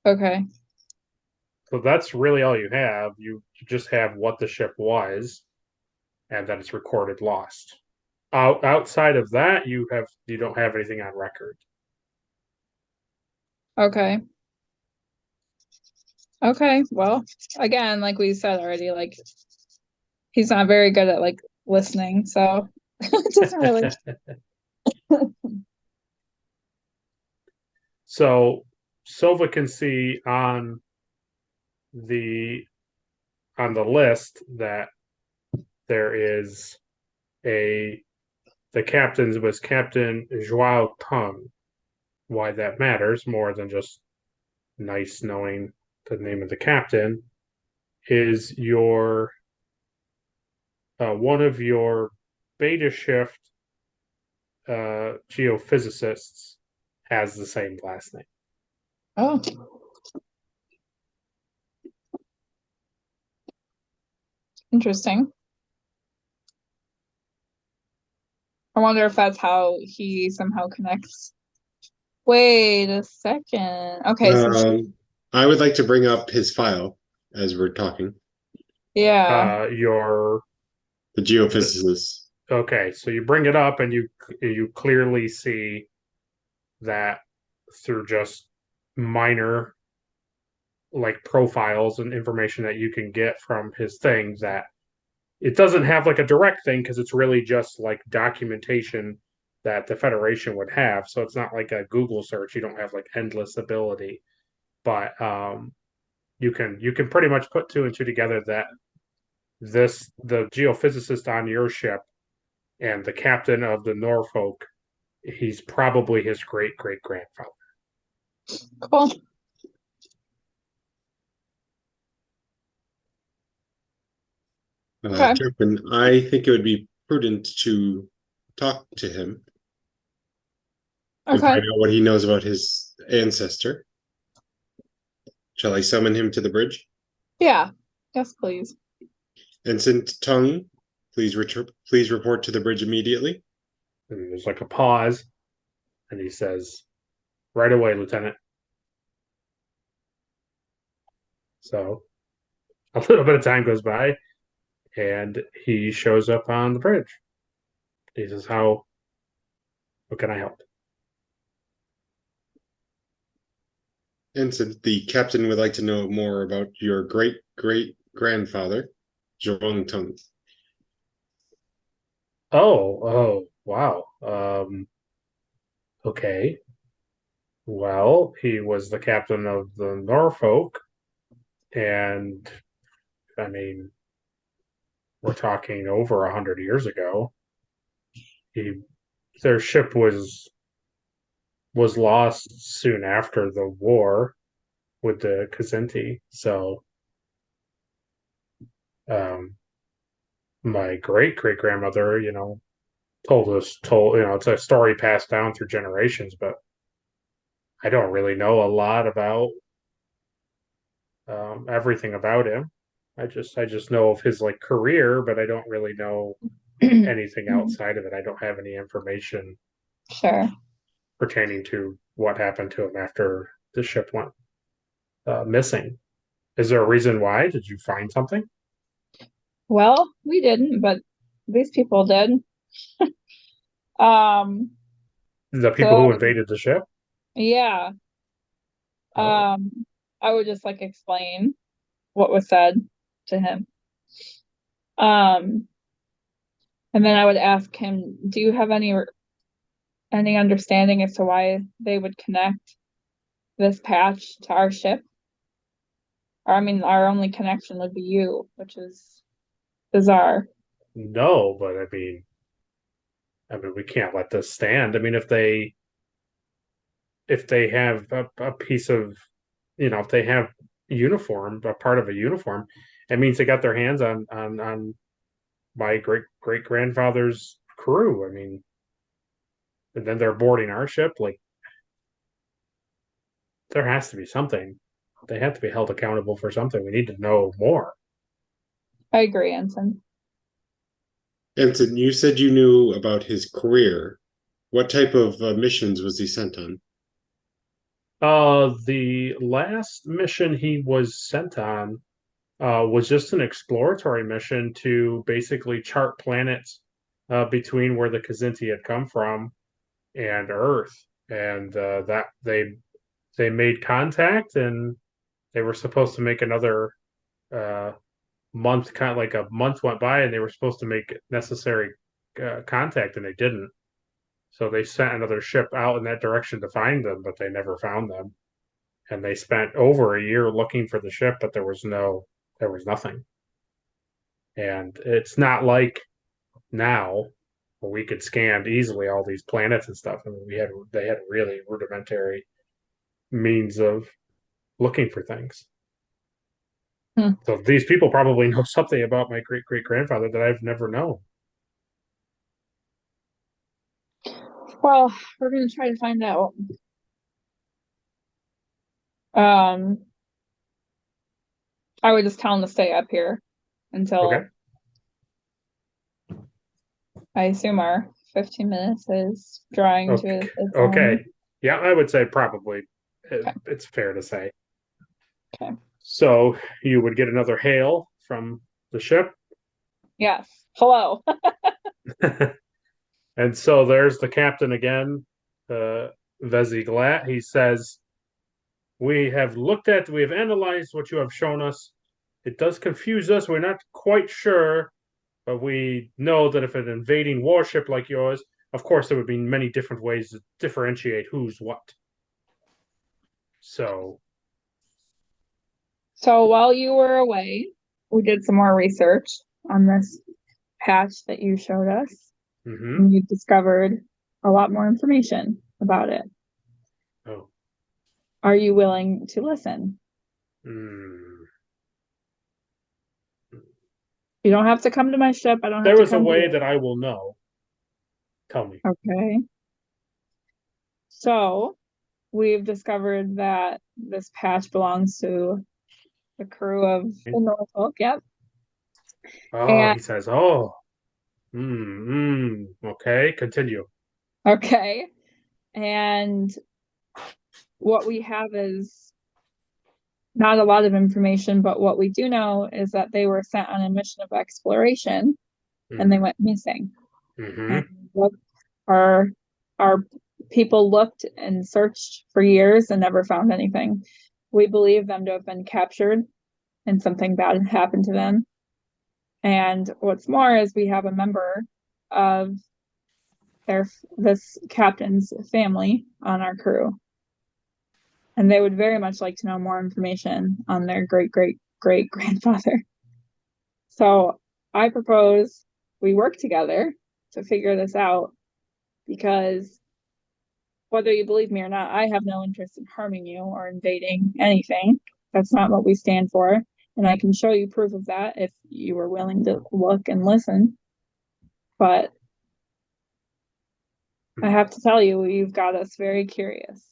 Okay. So that's really all you have. You just have what the ship was, and that it's recorded lost. Outside of that, you don't have anything on record. Okay. Okay. Well, again, like we said already, like he's not very good at like listening, so it doesn't really. So Silva can see the on the list that there is the captain's was Captain Joao Tung. Why that matters more than just nice knowing the name of the captain is one of your beta shift geophysicists has the same last name. Oh. Interesting. I wonder if that's how he somehow connects. Wait a second. Okay, so I would like to bring up his file as we're talking. yeah. The geophysicist. Okay, so you bring it up and you clearly see that through just minor like profiles and information that you can get from his thing that it doesn't have like a direct thing because it's really just like documentation that the Federation would have. So it's not like a Google search. You don't have like endless ability, but you can pretty much put two and two together that the geophysicist on your ship and the captain of the Norfolk, he's probably his great great grandfather. Cool. Okay. Captain, I think it would be prudent to talk to him and Okay. find out what he knows about his ancestor. Shall I summon him to the bridge? Yeah. Yes, please. Ensign Tung, please report to the bridge immediately. And there's like a pause, and he says, "Right away, Lieutenant." So a little bit of time goes by, and he shows up on the bridge. He says, "How can I help?" Ensign, the captain would like to know more about your great great grandfather, Zhuang Tung. Oh, wow. Okay. Well, he was the captain of the Norfolk, and I mean, we're talking over 100 years ago. He, their ship was lost soon after the war with the Kazenti. So, um, my great great grandmother, told it's a story passed down through generations, but I don't really know a lot about everything about him. I just know of his like career, but I don't really know anything outside of it. I don't have any information Sure. pertaining to what happened to him after the ship went missing. Is there a reason why? Did you find something? Well, we didn't, but these people did. Um, The people so who invaded the ship? yeah. Oh, I would just like explain what was said to him. Um, and then I would ask him, do you have any understanding as to why they would connect this patch to our ship? Or I mean, our only connection would be you, which is bizarre. no, but I mean, we can't let this stand. I mean, if they have a piece of, if they have uniform, a part of a uniform, it means they got their hands on my great great grandfather's crew. I mean, and then they're boarding our ship. Like, there has to be something. They have to be held accountable for something. We need to know more. I agree, Ensign. Ensign, you said you knew about his career. What type of missions was he sent on? The last mission he was sent on was just an exploratory mission to basically chart planets between where the Kazinti had come from and Earth, and that they made contact, and they were supposed to make another uh, month, kind of like a month went by, and they were supposed to make necessary contact, and they didn't. So they sent another ship out in that direction to find them, but they never found them. And they spent over a year looking for the ship, but there was nothing. And it's not like now where we could scan easily all these planets and stuff. I mean, they had really rudimentary means of looking for things. Hmm. So these people probably know something about my great great grandfather that I've never known. Well, we're gonna try to find out. Um, I would just tell him to stay up here until Okay. I assume our 15 minutes is drawing to Okay. its Okay. Yeah, I would say probably Okay. it's fair to say. Okay. So you would get another hail from the ship. Yes. Hello. And so there's the captain again, Vezi Glat. He says, we have analyzed what you have shown us. It does confuse us. We're not quite sure, but we know that if an invading warship like yours, of course, there would be many different ways to differentiate who's what. So, So while you were away, we did some more research on this patch that you showed us, mhm. and you discovered a lot more information about it. Oh. Are you willing to listen? Mm. You don't have to come to my ship. I don't have There to is a come to way yours. that I will know. Tell me. Okay. So we've discovered that this patch belongs to the crew of the Norfolk. Yep. Oh, And he says, oh, okay, continue. okay. And what we have is not a lot of information, but what we do know is that they were sent on a mission of exploration and they went missing. Mm-hmm. And what our people looked and searched for years and never found anything. We believe them to have been captured and something bad had happened to them. And what's more is we have a member of this captain's family on our crew. And they would very much like to know more information on their great great great grandfather. So I propose we work together to figure this out, because whether you believe me or not, I have no interest in harming you or invading anything. That's not what we stand for. And I can show you proof of that if you were willing to look and listen. But I have to tell you, you've got us very curious.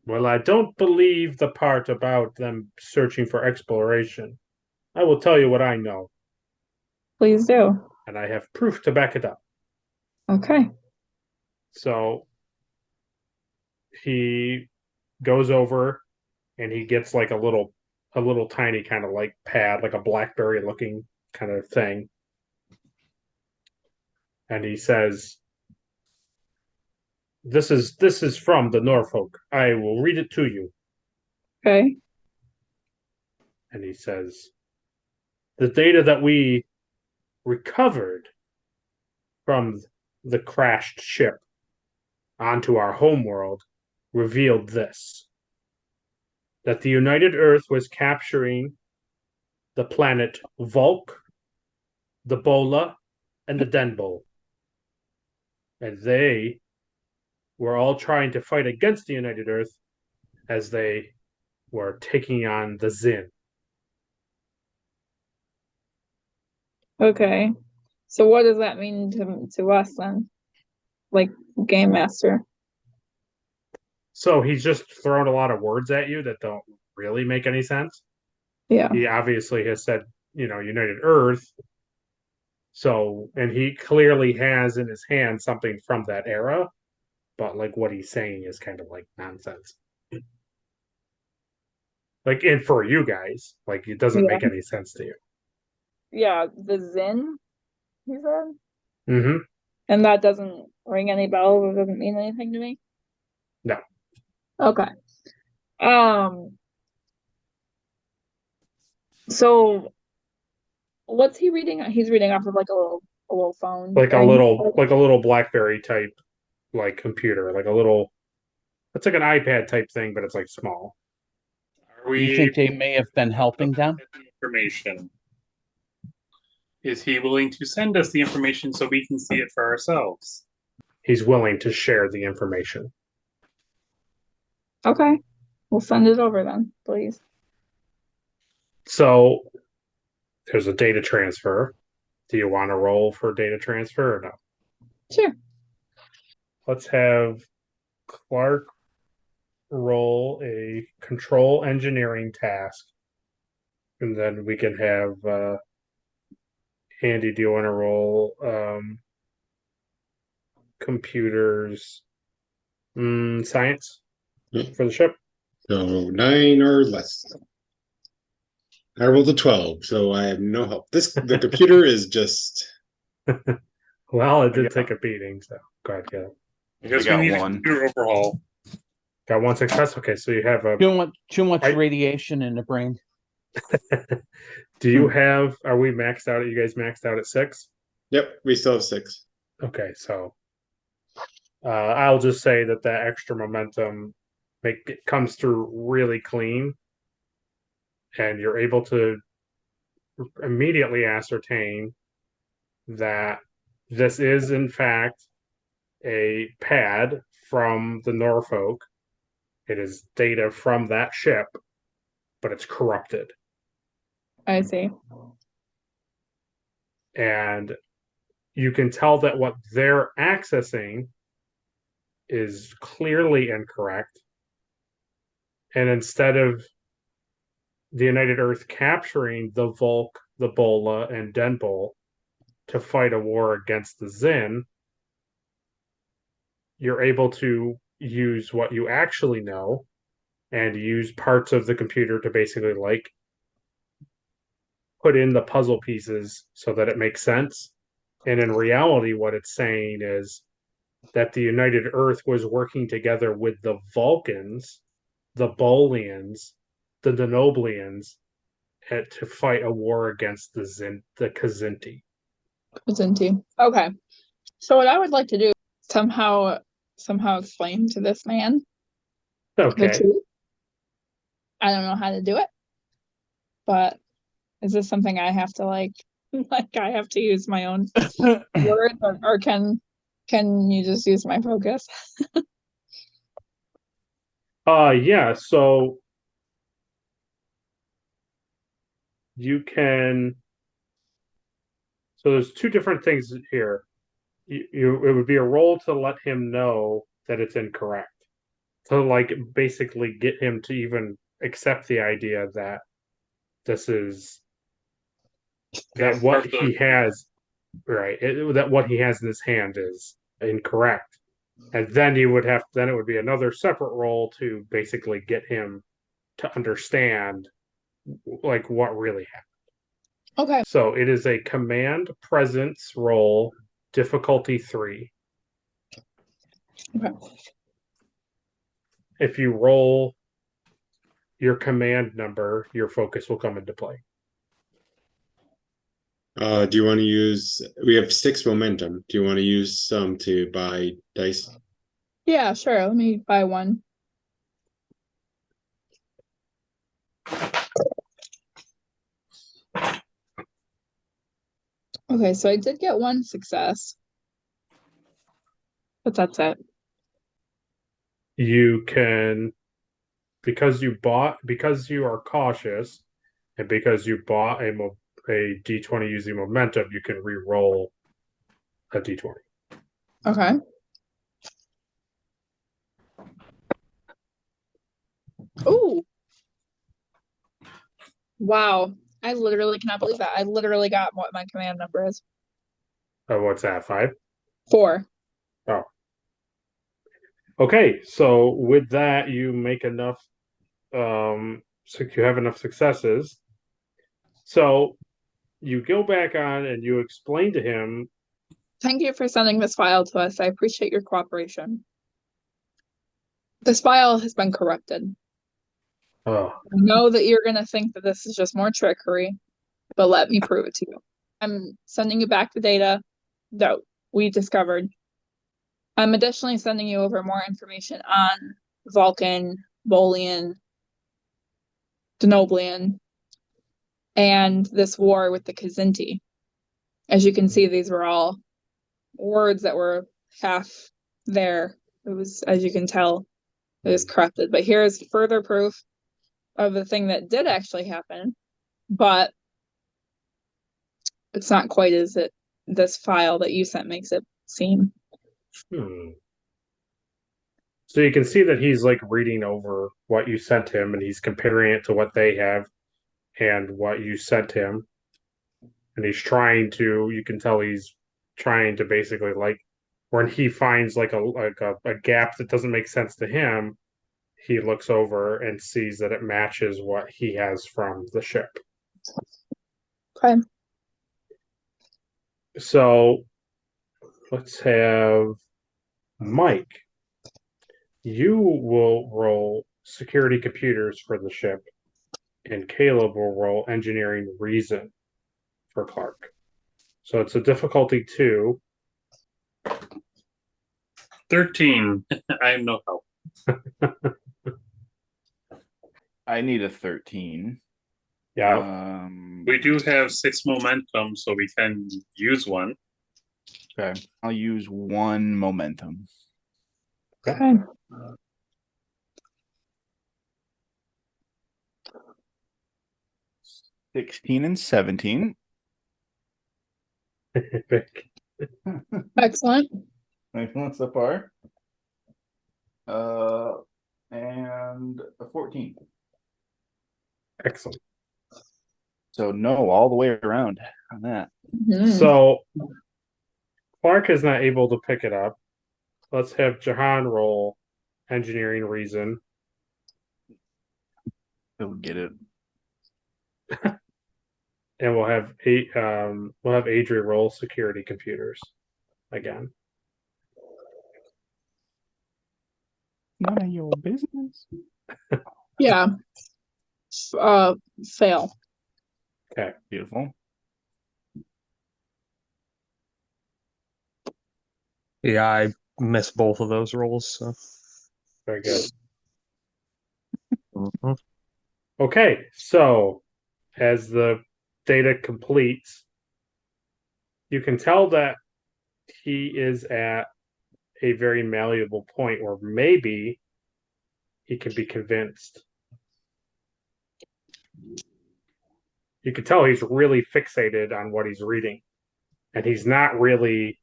Well, I don't believe the part about them searching for exploration. I will tell you what I know, Please do. and I have proof to back it up. Okay. So he goes over and he gets like a little tiny kind of like pad, like a BlackBerry looking kind of thing. And he says, this is from the Norfolk. I will read it to you. Okay. And he says, the data that we recovered from the crashed ship onto our homeworld revealed this, that the United Earth was capturing the planet Volk, the Bola, and the Denbo. And they were all trying to fight against the United Earth as they were taking on the Zin. Okay. So what does that mean to us then? Like game master. So he's just thrown a lot of words at you that don't really make any sense. Yeah. He obviously has said, United Earth. So, and he clearly has in his hand something from that era, but like what he's saying is kind of like nonsense. Like, and for you guys, like it doesn't Yeah. make any sense to you. Yeah, the Zin, he said. Mm-hmm. And that doesn't ring any bells. It doesn't mean anything to me. No. Okay. So what's he reading? He's reading off of like a little phone Like thing. a little BlackBerry type like computer, like a little it's like an iPad type thing, but it's like small. Are You we think they may have been helping them? information? Is he willing to send us the information so we can see it for ourselves? He's willing to share the information. Okay. We'll send it over then, please. So there's a data transfer. Do you want to roll for data transfer or no? Sure. Let's have Clark roll a control engineering task. And then we can have Andy, do you want to roll computers science for the ship? So 9 or less. I rolled a 12, so I have no help. The computer is just Well, it did take a beating, so go ahead, Caleb. I guess we got need a one. computer overhaul. Got one success. Okay, so you have a. Too much I- radiation in the brain. Do you have? Are we maxed out? Are you guys maxed out at 6? Yep, we still have 6. Okay, so I'll just say that extra momentum it comes through really clean, and you're able to immediately ascertain that this is in fact a pad from the Norfolk. It is data from that ship, but it's corrupted. I see. And you can tell that what they're accessing is clearly incorrect. And instead of the United Earth capturing the Volk, the Bola, and Denbol to fight a war against the Zin, you're able to use what you actually know and use parts of the computer to basically like put in the puzzle pieces so that it makes sense. And in reality, what it's saying is that the United Earth was working together with the Vulcans, the Bolians, the Denoblians to fight a war against the Khazinti. Khazinti. Okay. So what I would like to do is somehow explain to this man the Okay. truth. I don't know how to do it, but is this something I have to like I have to use my own words or can you just use my focus? Yeah, so you can so there's two different things here. It would be a roll to let him know that it's incorrect. To like basically get him to even accept the idea that this is that what he has right that what he has in his hand is incorrect, and then it would be another separate role to basically get him to understand like what really happened. Okay. So it is a command presence role, difficulty 3. Okay. If you roll your command number, your focus will come into play. Do you want to use? We have 6 momentum. Do you want to use some to buy dice? Yeah, sure. Let me buy one. Okay, so I did get one success, but that's it. You can, because you are cautious, and because you bought a D20 using momentum, you can re-roll a D20. Okay. Ooh. Wow. I literally cannot believe that. I literally got what my command number is. Oh, what's that? 5? 4. Oh. Okay, so with that, you make enough. So you have enough successes. So you go back on and you explain to him. Thank you for sending this file to us. I appreciate your cooperation. This file has been corrupted. Oh, I know that you're going to think that this is just more trickery, but let me prove it to you. I'm sending you back the data that we discovered. I'm additionally sending you over more information on Vulcan, Bolian, Denoblian, and this war with the Khazinti. As you can see, these were all words that were half there. It was, as you can tell, it was corrupted. But here's further proof of the thing that did actually happen, but it's not quite as it this file that you sent makes it seem. hmm. So you can see that he's like reading over what you sent him and he's comparing it to what they have and what you sent him. And he's trying to, you can tell he's trying to basically like when he finds like a gap that doesn't make sense to him, he looks over and sees that it matches what he has from the ship. Okay. So let's have Mike. You will roll security computers for the ship, and Caleb will roll engineering reason for Clark. So it's a difficulty 2. 13. I am no help. I need a 13. Yeah. We do have 6 momentum, so we can use one. Okay. I'll use 1 momentum. Okay. $16 and $17. Excellent. Excellent so far. And a 14. Excellent. So no, all the way around on that. So Clark is not able to pick it up. Let's have Jahan roll engineering reason. He'll get it. And we'll have Adria roll security computers again. None of your business. Yeah. Fail. Okay. Beautiful. Yeah, I missed both of those rolls. So. Very good. Mhm. Okay, so as the data completes, you can tell that he is at a very malleable point where maybe he can be convinced. You can tell he's really fixated on what he's reading, and he's not really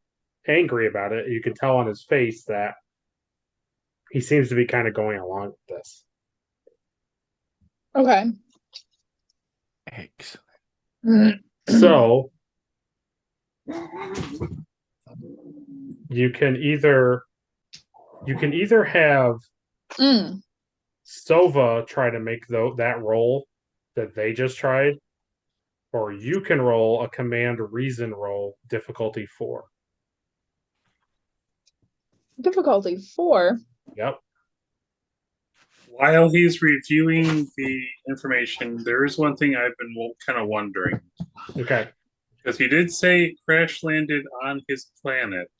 angry about it. You can tell on his face that he seems to be kind of going along with this. Okay. Excellent. So you can either have Sova try to make that roll that they just tried, or you can roll a command reason roll, difficulty 4. Difficulty 4. Yep. While he's reviewing the information, there is one thing I've been kind of wondering. Okay. Because he did say it crash landed on his planet.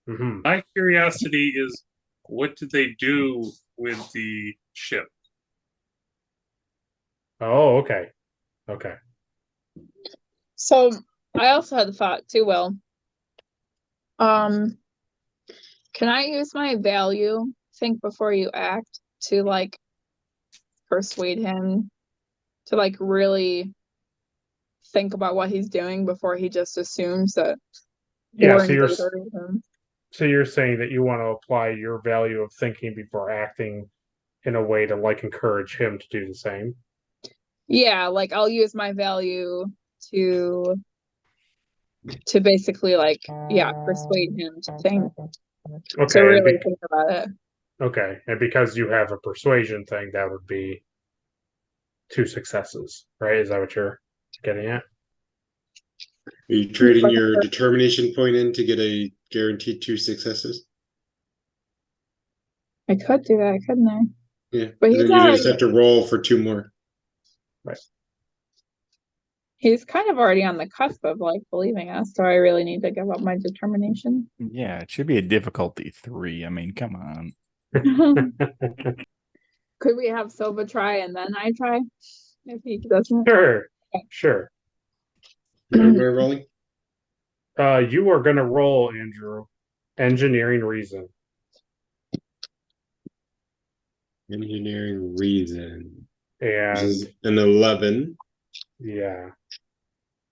Mm-hmm. My curiosity is, what did they do with the ship? Oh, okay. Okay. So I also had the thought too, Will. Can I use my value, think before you act, to like persuade him to like really think about what he's doing before he just assumes that Yeah, we're so invaders him? so you're saying that you want to apply your value of thinking before acting in a way to like encourage him to do the same. Yeah, like I'll use my value to to basically like, yeah, persuade him to think, to Okay, and really think about it. okay, and because you have a persuasion thing, that would be 2 successes, right? Is that what you're getting at? Are you trading your determination point in to get a guaranteed 2 successes? I could do that, couldn't I? Yeah. But And he's then you just already, have to roll for 2 more. he's kind of already on the cusp of like believing us, so I really need to give up my determination. Yeah, it should be a difficulty 3. I mean, come on. Could we have Sova try and then I try? If he doesn't. Sure. What am I rolling? You are gonna roll, Andrew, engineering reason. Engineering reason. This And is an 11. yeah,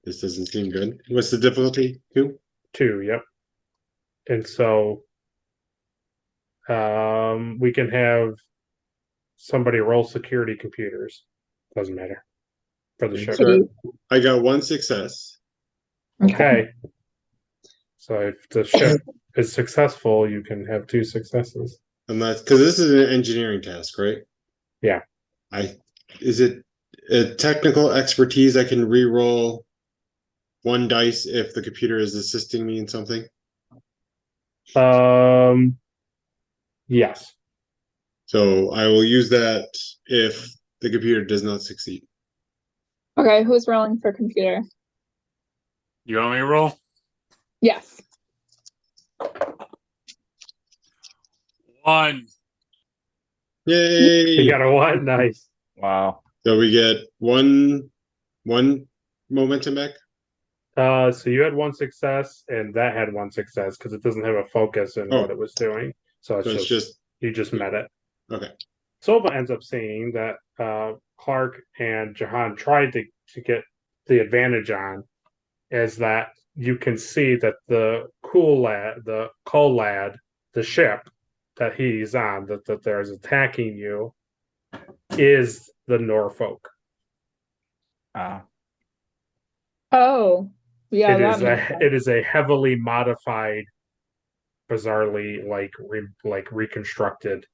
This doesn't seem good. What's the difficulty? 2? 2, yep. And so we can have somebody roll security computers. Doesn't matter. For the ship. So I got 1 success. Okay. So if the ship is successful, you can have 2 successes. And that's because this is an engineering task, right? Yeah. Is it a technical expertise? I can re-roll 1 dice if the computer is assisting me in something. Yes. So I will use that if the computer does not succeed. Okay, who's rolling for computer? You want me to roll? Yes. 1. Yay! You got a 1? Nice. Wow. So we get one momentum back. So you had 1 success, and that had 1 success because it doesn't have a focus in what it was doing. So it's just you just met it. Okay. Sova ends up seeing that Clark and Jahan tried to get the advantage on, is that you can see that the cool lad, the ship that he's on, that there's attacking you, is the Norfolk. Oh, yeah, It is a heavily modified, bizarrely reconstructed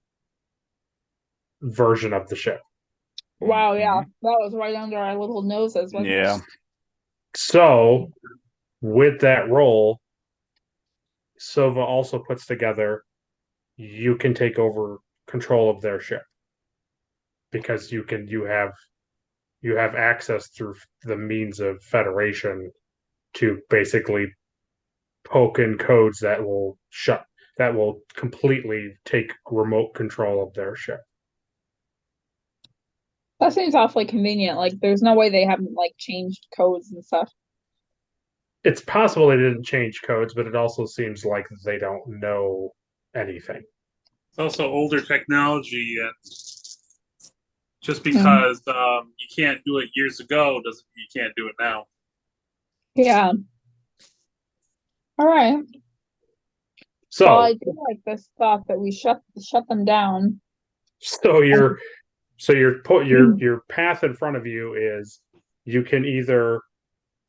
version of the ship. Wow, yeah, that was right under our little noses, wasn't Yeah. it? So, with that roll, Sova also puts together, you can take over control of their ship because you have access through the means of Federation to basically poke in codes that will completely take remote control of their ship. That seems awfully convenient. Like, there's no way they haven't like changed codes and stuff. It's possible they didn't change codes, but it also seems like they don't know anything. It's also older technology, and just because you can't do it years ago doesn't mean you can't do it now. Yeah. All right. So well, I do like this thought that we shut them down. So your path in front of you is you can either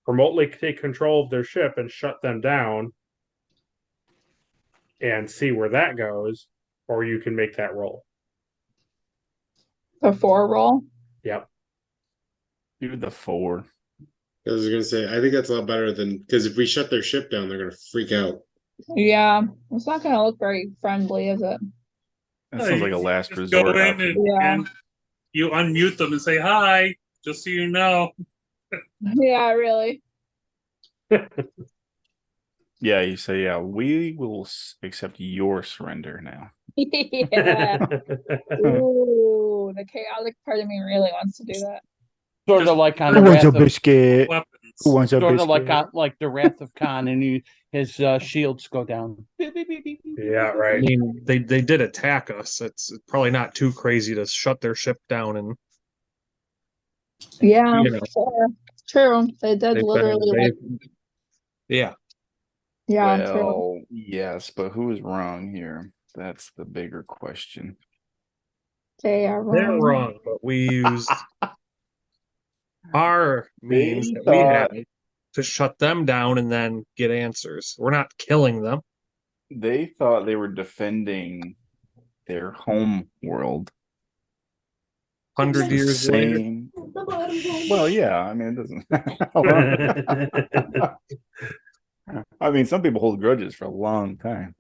remotely take control of their ship and shut them down and see where that goes, or you can make that roll. The 4 roll? Yep. Do the 4. I was gonna say, I think that's a lot better than, because if we shut their ship down, they're gonna freak out. Yeah, it's not gonna look very friendly, is it? That sounds like a last Just resort. go in and you unmute them and say hi, just so you know. Yeah, really. Yeah, you say, yeah, we will accept your surrender now. Yeah. Ooh, the chaotic part of me really wants to do that. Sort Just of like on Who the wants Wrath a of, biscuit? Weapons. Who wants a sort biscuit? of like like the Wrath of Khan, and his shields go down. Yeah, I right. mean, they did attack us. It's probably not too crazy to shut their ship down, and Yeah, you know, sure. True. They did they've literally been, like, yeah. yeah, true. Well, yes, but who is wrong here? That's the bigger question. They are They're wrong. wrong, but we used our means They that we thought had. to shut them down and then get answers. We're not killing them. They thought they were defending their home world. 100 years later. Saying, well, yeah, I mean, it doesn't. Hold on. I mean, some people hold grudges for a long time.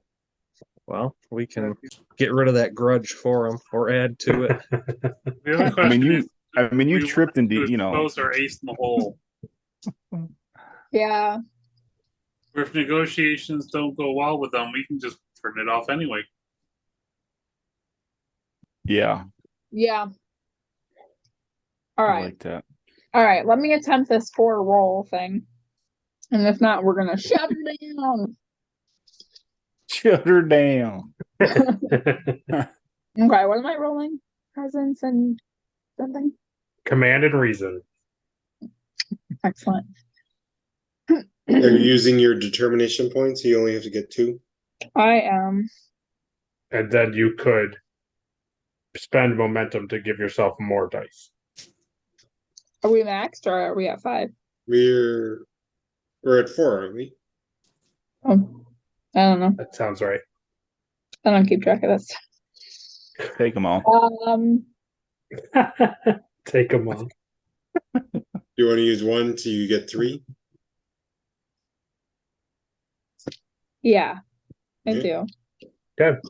Well, we can get rid of that grudge for them or add to it. The other I question mean, is, you we tripped want into, to expose our ace in the hole. Yeah. Or if negotiations don't go well with them, we can just turn it off anyway. yeah, Yeah. All I right. like that. All right. Let me attempt this 4 roll thing. And if not, we're gonna shut her down. Shut her down. Okay, what am I rolling? Presence and something? Command and reason. Excellent. Are you using your determination points? You only have to get 2. I am. And then you could spend momentum to give yourself more dice. Are we maxed or are we at 5? We're at 4, aren't we? Oh, I don't know. That sounds right. I don't keep track of this. Take them all. Take them on. You want to use 1 so you get 3? Yeah, I Yeah. do. Good.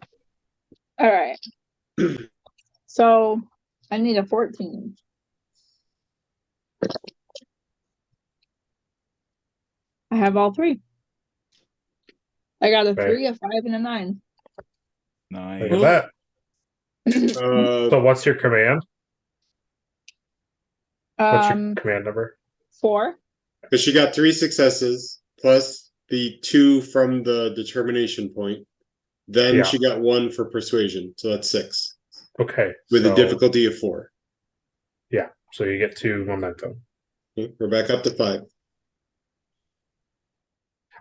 All right. So I need a 14. I have all 3. I got a Okay. 3, a 5, and a 9. Look Nice. at that. Uh, So what's your command? What's your Um, command number? 4. but she got 3 successes plus the 2 from the determination point. Then Yeah. she got 1 for persuasion, so that's 6 Okay. with so, a difficulty of 4. Yeah. So you get 2 momentum. Okay, we're back up to 5.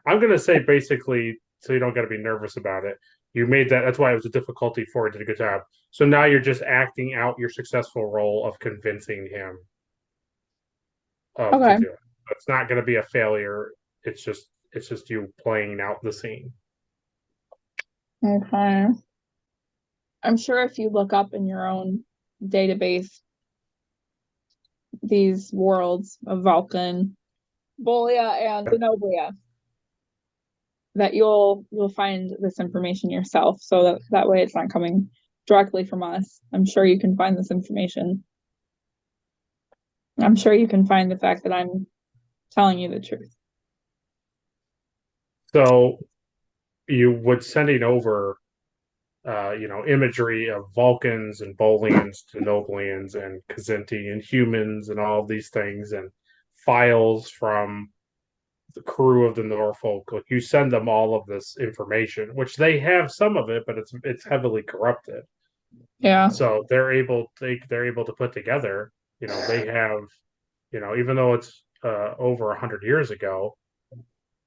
I'm gonna say basically, so you don't got to be nervous about it. You made that. That's why it was a difficulty 4. Did a good job. So now you're just acting out your successful role of convincing him to Okay. do it. It's not going to be a failure. It's just you playing out the scene. Okay. I'm sure if you look up in your own database these worlds of Vulcan, Bolia, and Zenobia, that you'll find this information yourself, so that way it's not coming directly from us. I'm sure you can find this information. I'm sure you can find the fact that I'm telling you the truth. So you would sending over imagery of Vulcans and Bolians, Denoblians and Kazenti and humans and all of these things and files from the crew of the Norfolk. Like you send them all of this information, which they have some of it, but it's heavily corrupted. Yeah. So they're able to put together. They have, even though it's over 100 years ago,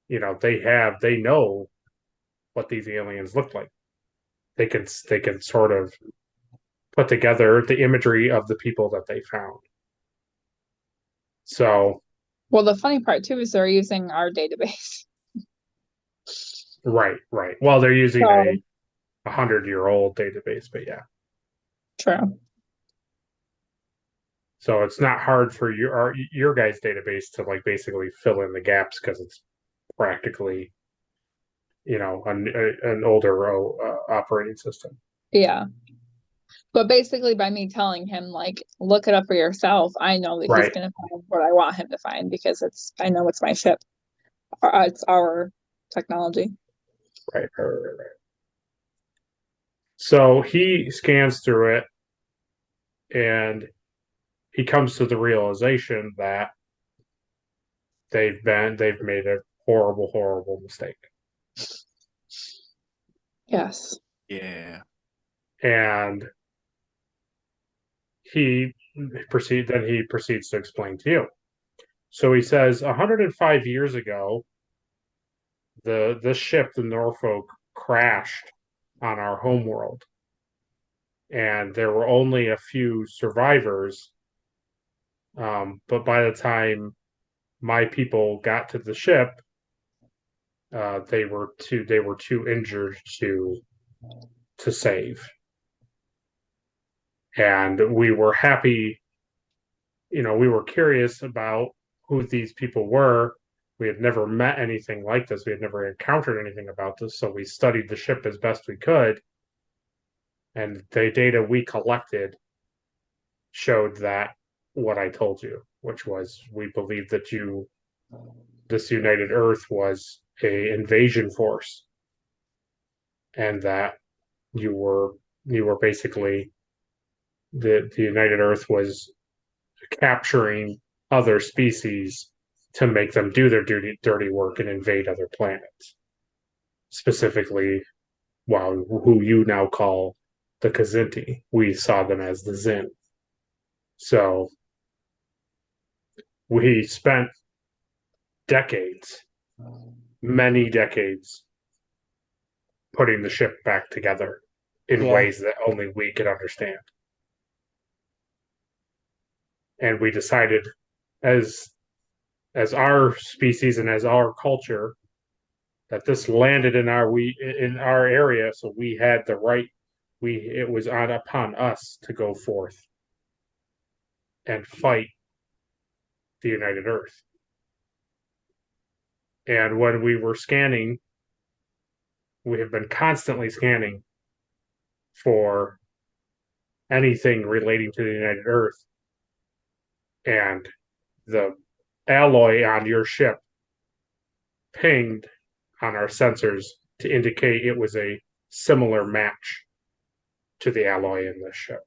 they know what these aliens look like. They can sort of put together the imagery of the people that they found. So Well, the funny part too is they're using our database. right. Well, they're using So, a 100-year-old database, but yeah. true. So it's not hard for your guys' database to like basically fill in the gaps because it's practically, an older operating system. Yeah. But basically, by me telling him, like, look it up for yourself, I know that he's Right. going to find what I want him to find because I know it's my ship. It's our technology. Right. So he scans through it and he comes to the realization that they've made a horrible mistake. Yes. Yeah. And he proceeds to explain to you. So he says 105 years ago, this ship, the Norfolk, crashed on our homeworld. And there were only a few survivors. But by the time my people got to the ship, they were too injured to save. And we were happy, we were curious about who these people were. We had never met anything like this. We had never encountered anything about this. So we studied the ship as best we could. And the data we collected showed that what I told you, which was we believed that this United Earth was a invasion force, and that you were basically the United Earth was capturing other species to make them do their dirty work and invade other planets. Specifically, who you now call the Kazinti, we saw them as the Zin. So we spent decades, many decades, putting the ship back together in ways that only we could understand. And we decided, as our species and as our culture, that this landed in our area, so we had the right. It was upon us to go forth and fight the United Earth. And when we were scanning, we have been constantly scanning for anything relating to the United Earth, and the alloy on your ship pinged on our sensors to indicate it was a similar match to the alloy in this ship.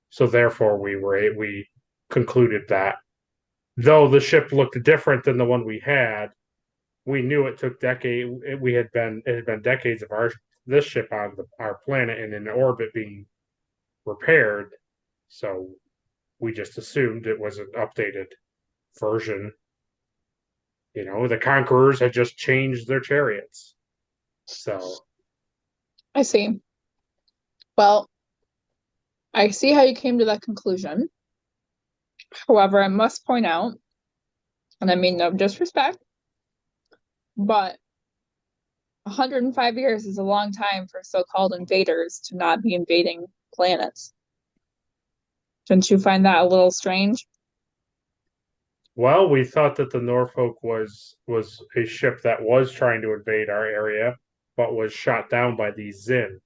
So therefore, we concluded that though the ship looked different than the one we had, we knew it took decades. It had been decades of this ship on our planet and in orbit being repaired. So we just assumed it was an updated version. The conquerors had just changed their chariots. So I see. Well, I see how you came to that conclusion. However, I must point out, and I mean no disrespect, but 105 years is a long time for so-called invaders to not be invading planets. Didn't you find that a little strange? well, we thought that the Norfolk was a ship that was trying to invade our area, but was shot down by these Zin.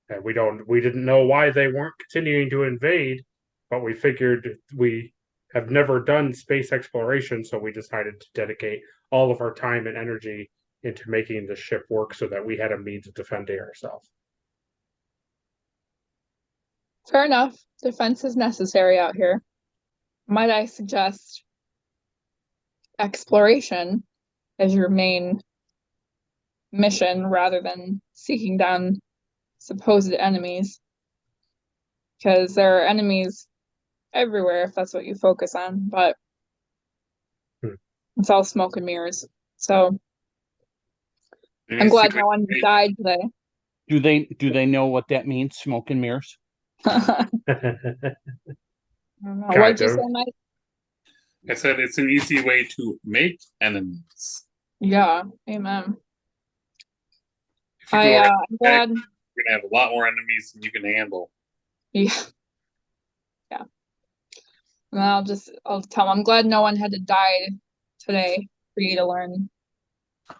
And we didn't know why they weren't continuing to invade, but we figured we have never done space exploration, so we decided to dedicate all of our time and energy into making the ship work so that we had a means of defending ourselves. Fair enough. Defense is necessary out here. Might I suggest exploration as your main mission rather than seeking down supposed enemies? Because there are enemies everywhere if that's what you focus on, but it's all smoke and mirrors. So I'm glad no one died today. Do they know what that means? Smoke and mirrors? I don't know. What'd you say, Mike? I said it's an easy way to make enemies. Yeah, amen. If you go I'm around glad. you're gonna have a lot more enemies than you can handle. Yeah. Yeah. And I'll tell them I'm glad no one had to die today for you to learn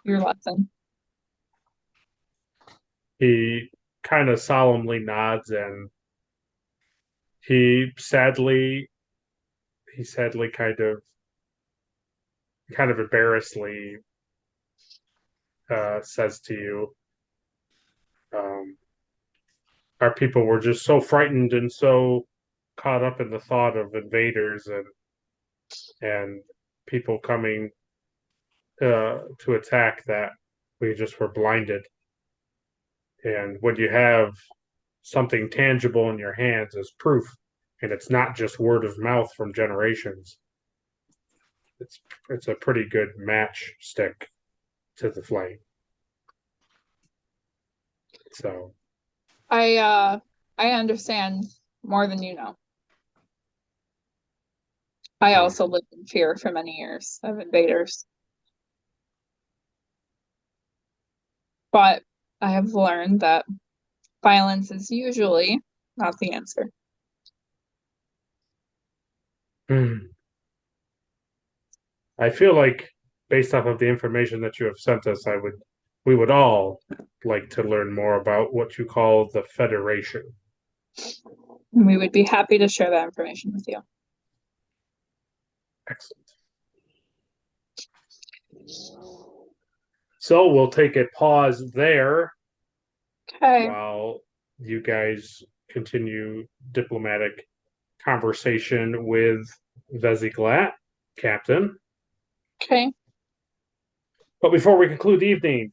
your lesson. He kind of solemnly nods, and he sadly kind of embarrassedly says to you, our people were just so frightened and so caught up in the thought of invaders and people coming to attack that we just were blinded. And when you have something tangible in your hands as proof, and it's not just word of mouth from generations, it's a pretty good matchstick to the flame. So I understand more than you know. I also lived in fear for many years of invaders. But I have learned that violence is usually not the answer. I feel like based off of the information that you have sent us, we would all like to learn more about what you call the Federation. And we would be happy to share that information with you. Excellent. So we'll take a pause there Okay. while you guys continue diplomatic conversation with Vesiglat, Captain. Okay. But before we conclude the evening,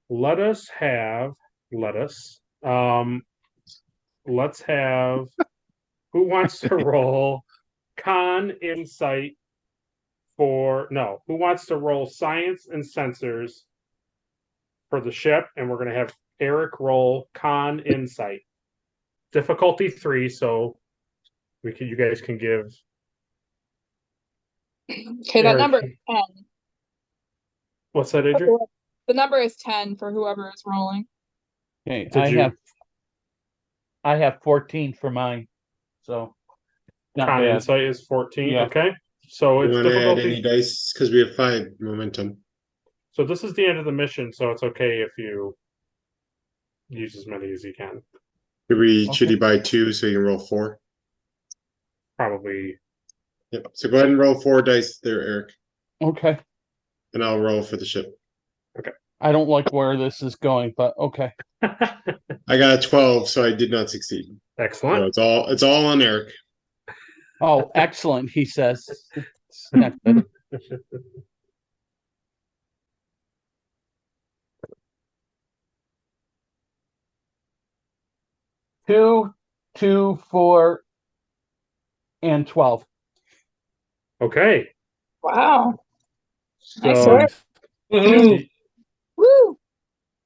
let's have who wants to roll con insight who wants to roll science and sensors for the ship, and we're going to have Eric roll con insight. Difficulty 3, so you guys can give. Okay, that number is 10. What's that, Adrian? The number is 10 for whoever is rolling. Okay, I have 14 for mine. So not Con bad. insight is 14. Yeah. Okay. So You it's want to add difficulty. any dice because we have 5 momentum. So this is the end of the mission, so it's okay if you use as many as you can. Should you buy 2 so you can roll 4? Probably. Yep. So go ahead and roll 4 dice there, Eric. Okay. And I'll roll for the ship. Okay. I don't like where this is going, but okay. I got a 12, so I did not succeed. Excellent. So it's all on Eric. Oh, excellent, he says. It's not good. Two, 2, 4, and 12. Okay. Wow. Nice So, work. Woohoo! Woo!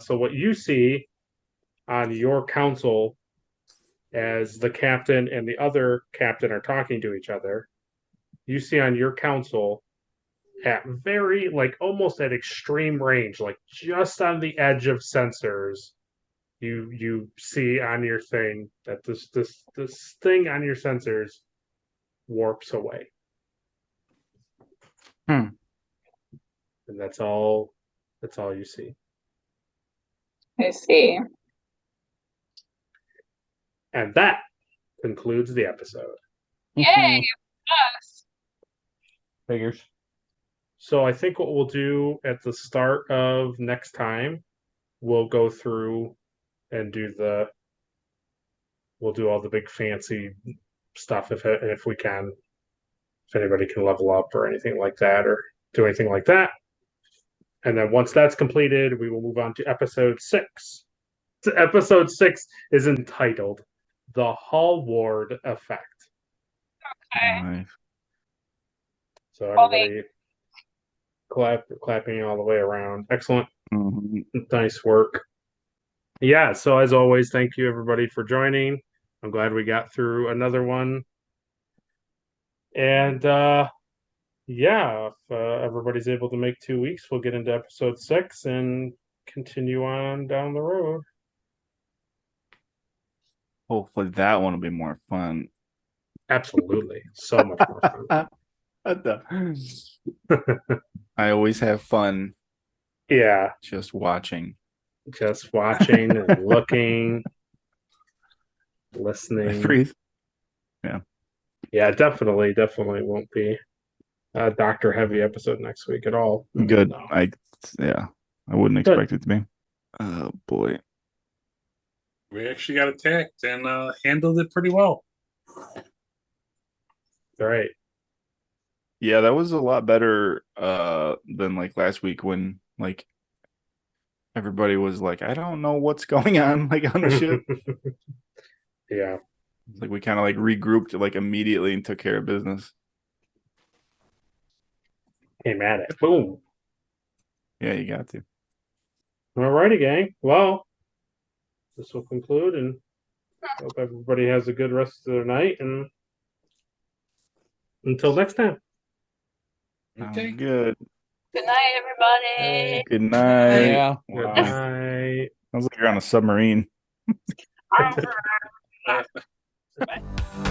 so what you see on your council as the captain and the other captain are talking to each other, you see on your council at very, like, almost at extreme range, like just on the edge of sensors, you see on your thing that this thing on your sensors warps away. And that's all you see. I see. And that concludes the episode. Yay! Us. Figures. So I think what we'll do at the start of next time, we'll go through and we'll do all the big fancy stuff if we can, if anybody can level up or anything like that, or do anything like that. And then once that's completed, we will move on to episode 6. So episode 6 is entitled "The Hallward Effect." Okay. Nice. So everybody clapping all the way around. Excellent. Nice work. Yeah, so as always, thank you everybody for joining. I'm glad we got through another one. And yeah, if everybody's able to make 2 weeks, we'll get into episode 6 and continue on down the road. Hopefully that one will be more fun. Absolutely. So much more fun. I always have fun Yeah. just watching. Just watching and looking, listening. Breathe. Yeah, definitely won't be a doctor heavy episode next week at all. Good. No. I wouldn't expect it to be. Oh boy. We actually got attacked and handled it pretty well. All right. Yeah, that was a lot better than like last week when like everybody was like, I don't know what's going on like on the ship. Yeah. Like we kind of like regrouped like immediately and took care of business. Came at it. Boom. Yeah, you got to. All righty, gang. Well, this will conclude, and hope everybody has a good rest of their night, and until next time. Okay. Good. Good night, everybody. Good night. Yeah. Good Wow. night. Sounds like you're on a submarine. Bye.